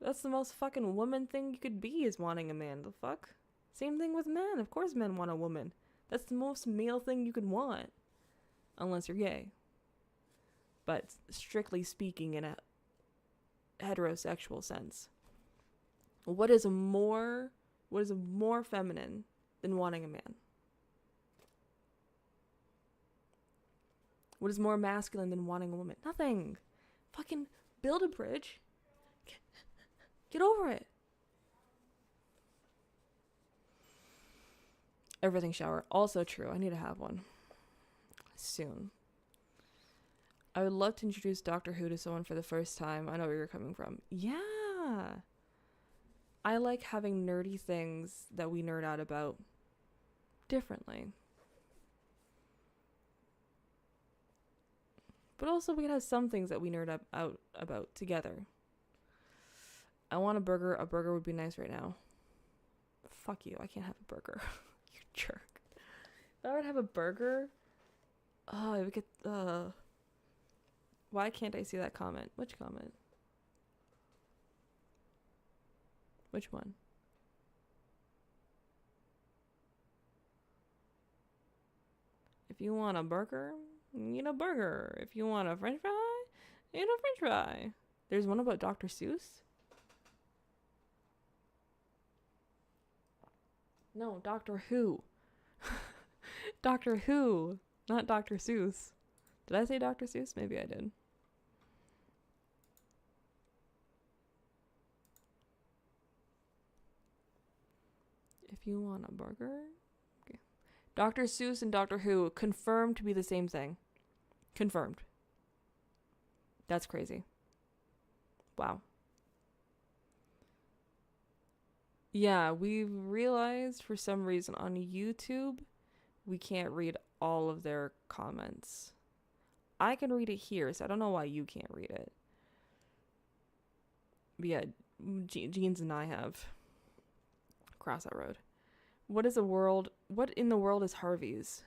That's the most fucking woman thing you could be, is wanting a man. The fuck? Same thing with men. Of course men want a woman. That's the most male thing you can want. Unless you're gay. But strictly speaking, in a heterosexual sense, what is more feminine than wanting a man? What is more masculine than wanting a woman? Nothing. Fucking build a bridge. Get over it. Everything shower. Also true. I need to have one soon. I would love to introduce Doctor Who to someone for the first time. I know where you're coming from. Yeah. I like having nerdy things that we nerd out about differently. But also we can have some things that we nerd out about together. I want a burger. A burger would be nice right now. Fuck you. I can't have a burger. You jerk. If I would have a burger, I would get, why can't I see that comment? Which comment? Which one? If you want a burger, eat a burger. If you want a french fry, eat a french fry. There's one about Dr. Seuss. No, Doctor Who. Doctor Who, not Dr. Seuss. Did I say Dr. Seuss? Maybe I did. If you want a burger. Okay. Dr. Seuss and Doctor Who confirmed to be the same thing. Confirmed. That's crazy. Wow. Yeah, we've realized for some reason on YouTube, we can't read all of their comments. I can read it here, so I don't know why you can't read it. But yeah, Jeans and I have crossed that road. What in the world is Harvey's?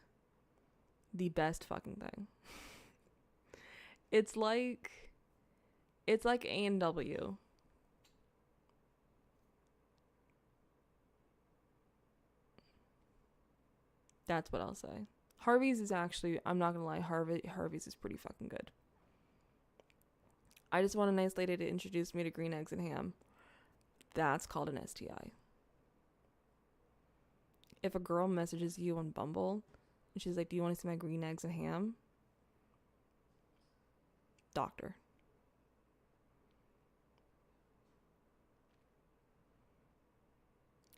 The best fucking thing. It's like A&W. That's what I'll say. Harvey's is actually, I'm not gonna lie, Harvey's is pretty fucking good. I just want a nice lady to introduce me to green eggs and ham. That's called an STI. If a girl messages you on Bumble and she's like, do you want to see my green eggs and ham? Doctor.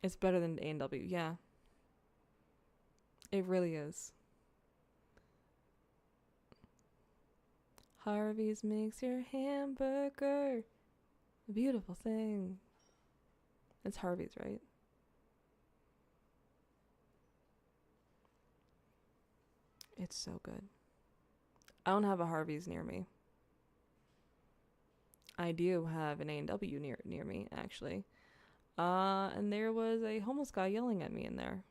It's better than A&W, yeah. It really is. Harvey's makes your hamburger a beautiful thing. It's Harvey's, right? It's so good. I don't have a Harvey's near me. I do have an A&W near me, actually. And there was a homeless guy yelling at me in there.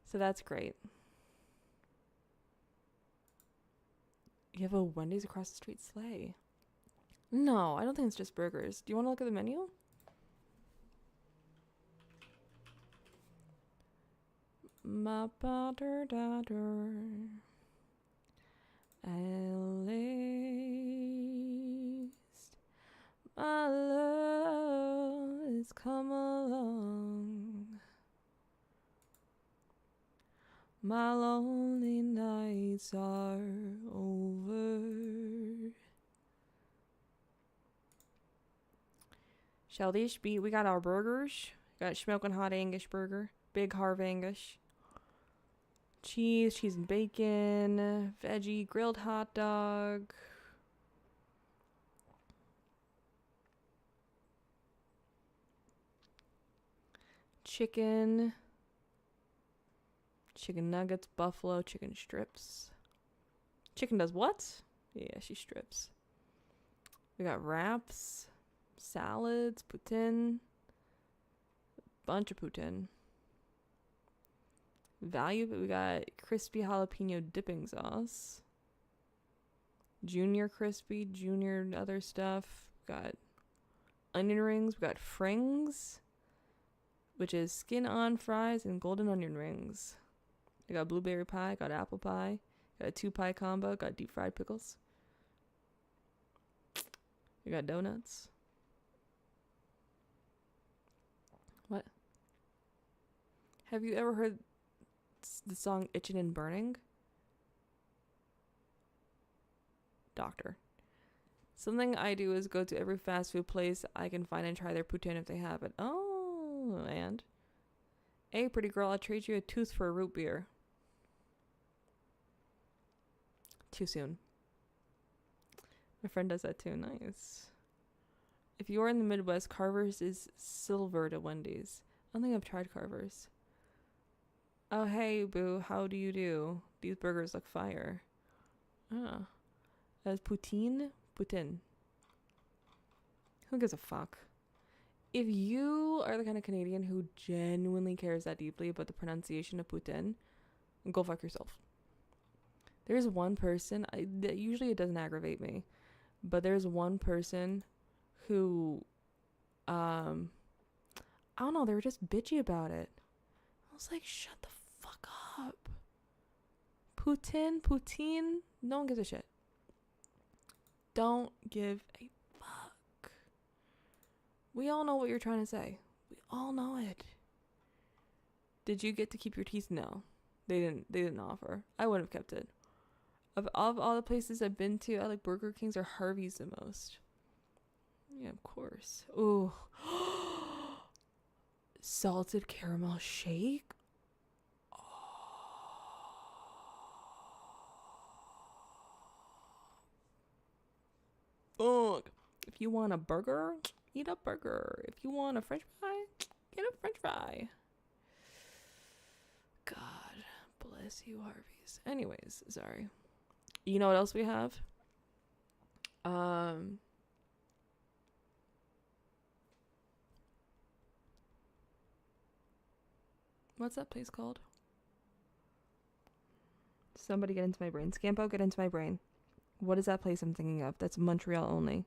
So that's great. You have a Wendy's across the street sleigh. No, I don't think it's just burgers. Do you want to look at the menu? My butter daughter, at least my love has come along. My lonely nights are over. Shall this be? We got our burgers. Got smoking hot Angus burger, big Harv Angus. Cheese and bacon, veggie, grilled hot dog. Chicken nuggets, buffalo, chicken strips. Chicken does what? Yeah, she strips. We got wraps, salads, poutine. Bunch of poutine. Value, but we got crispy jalapeno dipping sauce. Junior crispy, junior other stuff. We got onion rings. We got frings, which is skin on fries and golden onion rings. I got blueberry pie, got apple pie, got a 2-pie combo, got deep fried pickles. We got donuts. What? Have you ever heard the song Itchin' and Burning? Doctor. Something I do is go to every fast food place I can find and try their poutine if they have it. Oh, and hey, pretty girl, I'll trade you a tooth for a root beer. Too soon. My friend does that too. Nice. If you are in the Midwest, Carver's is silver to Wendy's. I don't think I've tried Carver's. Oh, hey, boo. How do you do? These burgers look fire. Ah. That's poutine? Poutine. Who gives a fuck? If you are the kind of Canadian who genuinely cares that deeply about the pronunciation of poutine, go fuck yourself. There's one person, usually it doesn't aggravate me, but there's one person who, I don't know, they were just bitchy about it. I was like, shut the fuck up. Poutine, no one gives a shit. Don't give a fuck. We all know what you're trying to say. We all know it. Did you get to keep your teeth? No. They didn't offer. I would have kept it. Of all the places I've been to, I like Burger King's or Harvey's the most. Yeah, of course. Ooh. Salted caramel shake. Fuck. If you want a burger, eat a burger. If you want a french fry, get a french fry. God bless you, Harvey's. Anyways, sorry. You know what else we have? What's that place called? Somebody get into my brain. Scampo, get into my brain. What is that place I'm thinking of? That's Montreal only.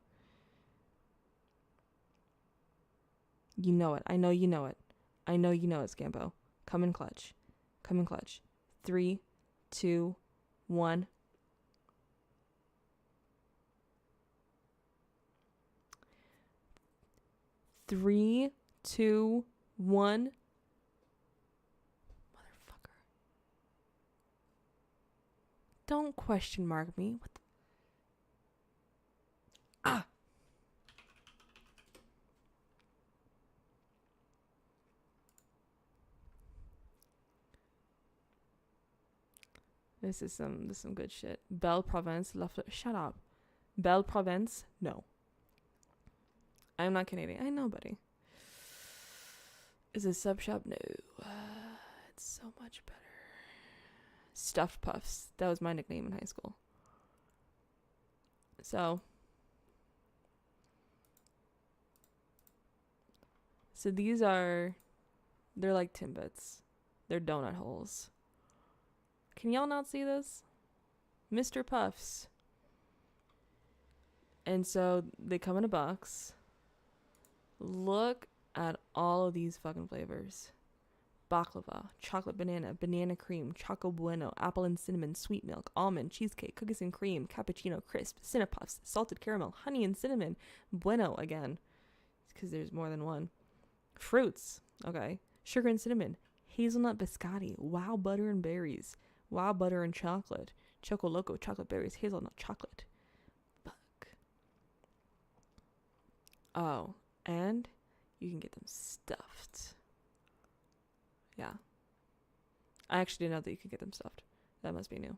You know it. I know you know it. I know you know it, Scampo. Come in clutch. Come in clutch. 3, 2, 1. Three, two, one. Motherfucker. Don't question mark me. What the? Ah! This is some good shit. Belle Province. Shut up. Belle Province. No. I'm not Canadian. I know, buddy. Is it sub shop? No. It's so much better. Stuffed Puffs. That was my nickname in high school. So these are, they're like Timbits. They're donut holes. Can y'all not see this? Mr. Puffs. And so they come in a box. Look at all of these fucking flavors. Baklava, chocolate banana, banana cream, choco bueno, apple and cinnamon, sweet milk, almond, cheesecake, cookies and cream, cappuccino, crisp, Cinnapuffs, salted caramel, honey and cinnamon, bueno again, because there's more than one. Fruits, okay, sugar and cinnamon, hazelnut biscotti, wow butter and berries, wow butter and chocolate, choco loco, chocolate berries, hazelnut chocolate. Fuck. Oh, and you can get them stuffed. Yeah. I actually didn't know that you could get them stuffed. That must be new.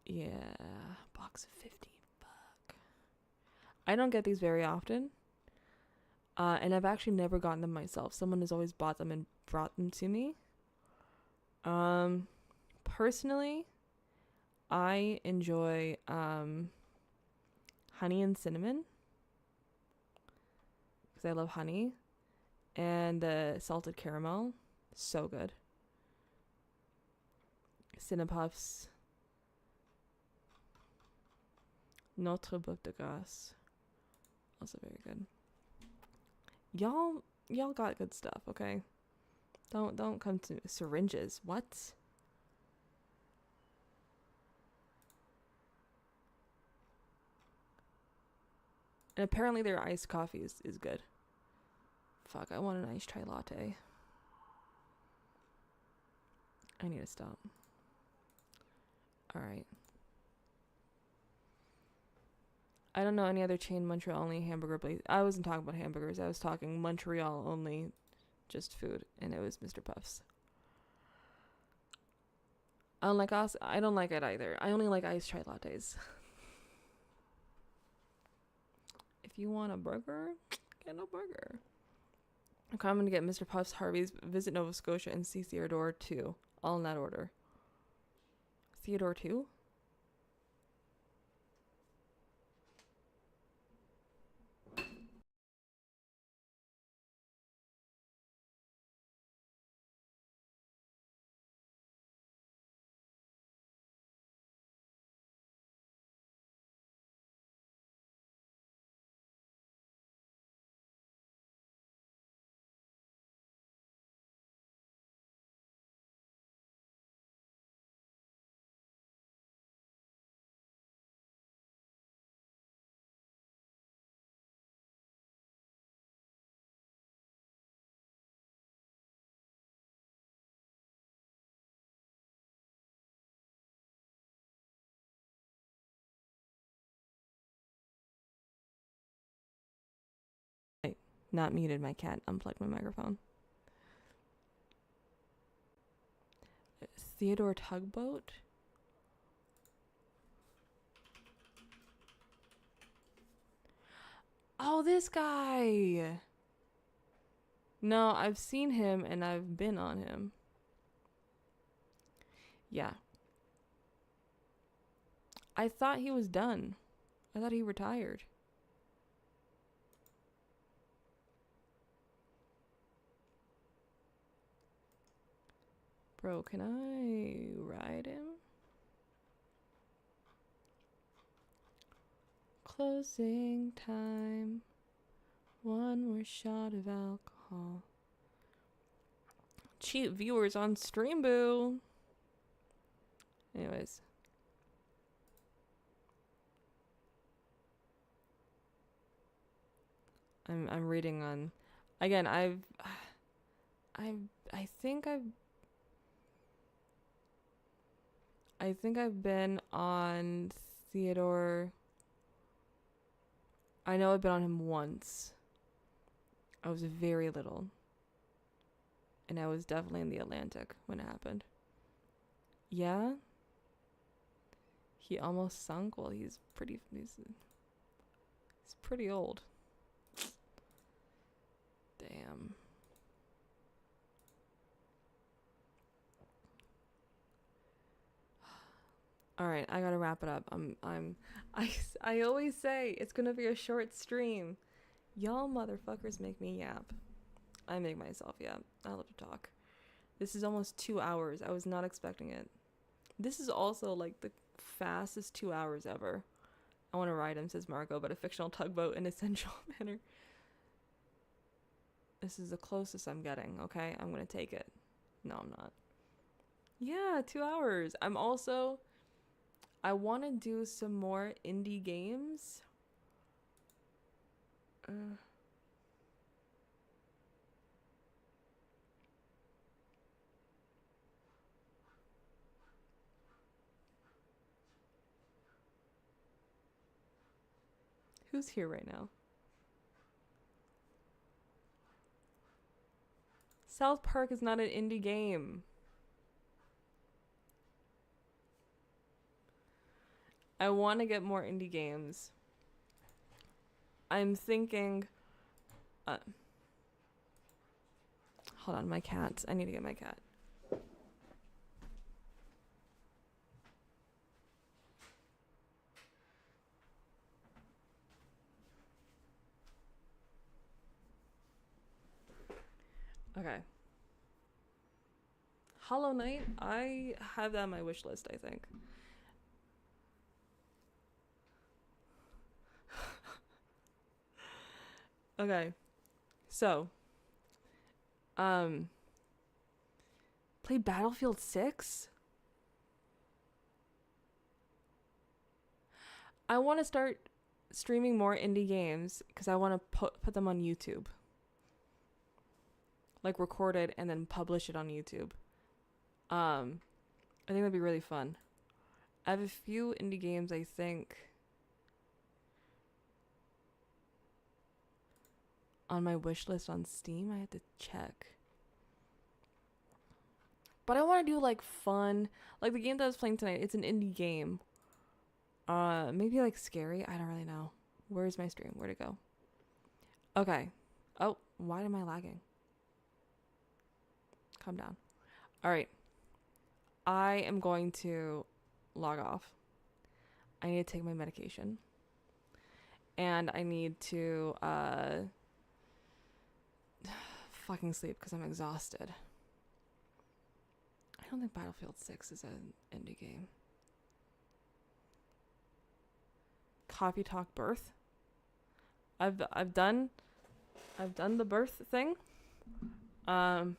Yeah. Box of 50. Fuck. I don't get these very often. And I've actually never gotten them myself. Someone has always bought them and brought them to me. Personally, I enjoy honey and cinnamon. Because I love honey. And the salted caramel. So good. Cinnapuffs. Notre Book de Grace. Also very good. Y'all got good stuff, okay? Don't come to syringes. What? And apparently their iced coffee is good. Fuck, I want an iced chai latte. I need to stop. Alright. I don't know any other chain Montreal only hamburger place. I wasn't talking about hamburgers. I was talking Montreal only just food. And it was Mr. Puffs. I don't like it either. I only like iced chai lattes. If you want a burger, get no burger. Okay, I'm going to get Mr. Puffs, Harvey's, visit Nova Scotia, and see Theodore 2. All in that order. Theodore 2? Not muted, my cat unplugged my microphone. Theodore Tugboat? Oh, this guy! No, I've seen him and I've been on him. Yeah. I thought he was done. I thought he retired. Bro, can I ride him? Closing time. One more shot of alcohol. Cheap viewers on Stream Boo. Anyways. I'm reading on again, I think I've been on Theodore. I know I've been on him once. I was very little. And I was definitely in the Atlantic when it happened. Yeah? He almost sunk. Well, he's pretty old. Damn. All right, I gotta wrap it up. I always say it's gonna be a short stream. Y'all motherfuckers make me yap. I make myself yap. I love to talk. This is almost 2 hours. I was not expecting it. This is also like the fastest 2 hours ever. I want to ride him, says Marco, but a fictional tugboat in a sensual manner. This is the closest I'm getting, okay? I'm gonna take it. No, I'm not. Yeah, 2 hours. I want to do some more indie games. Who's here right now? South Park is not an indie game. I want to get more indie games. I'm thinking... hold on, my cat. I need to get my cat. Okay. Hollow Knight, I have that on my wish list, I think. Okay. So, play Battlefield 6? I want to start streaming more indie games because I want to put them on YouTube. Like record it and then publish it on YouTube. I think that'd be really fun. I have a few indie games I think on my wish list on Steam. I have to check. But I want to do like fun, like the game that I was playing tonight. It's an indie game. Maybe like scary. I don't really know. Where's my stream? Where'd it go? Okay. Oh, why am I lagging? Calm down. All right. I am going to log off. I need to take my medication. And I need to fucking sleep because I'm exhausted. I don't think Battlefield 6 is an indie game. Coffee Talk Birth. I've done the birth thing. Have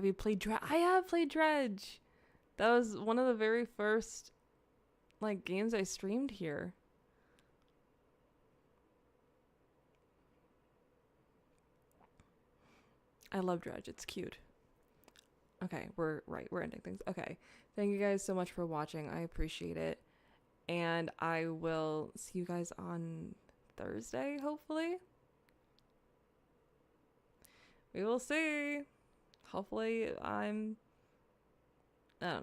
you played Dredge? I have played Dredge. That was one of the very first like games I streamed here. I love Dredge. It's cute. Okay, we're ending things. Okay. Thank you guys so much for watching. I appreciate it. And I will see you guys on Thursday, hopefully. We will see. Hopefully I don't know.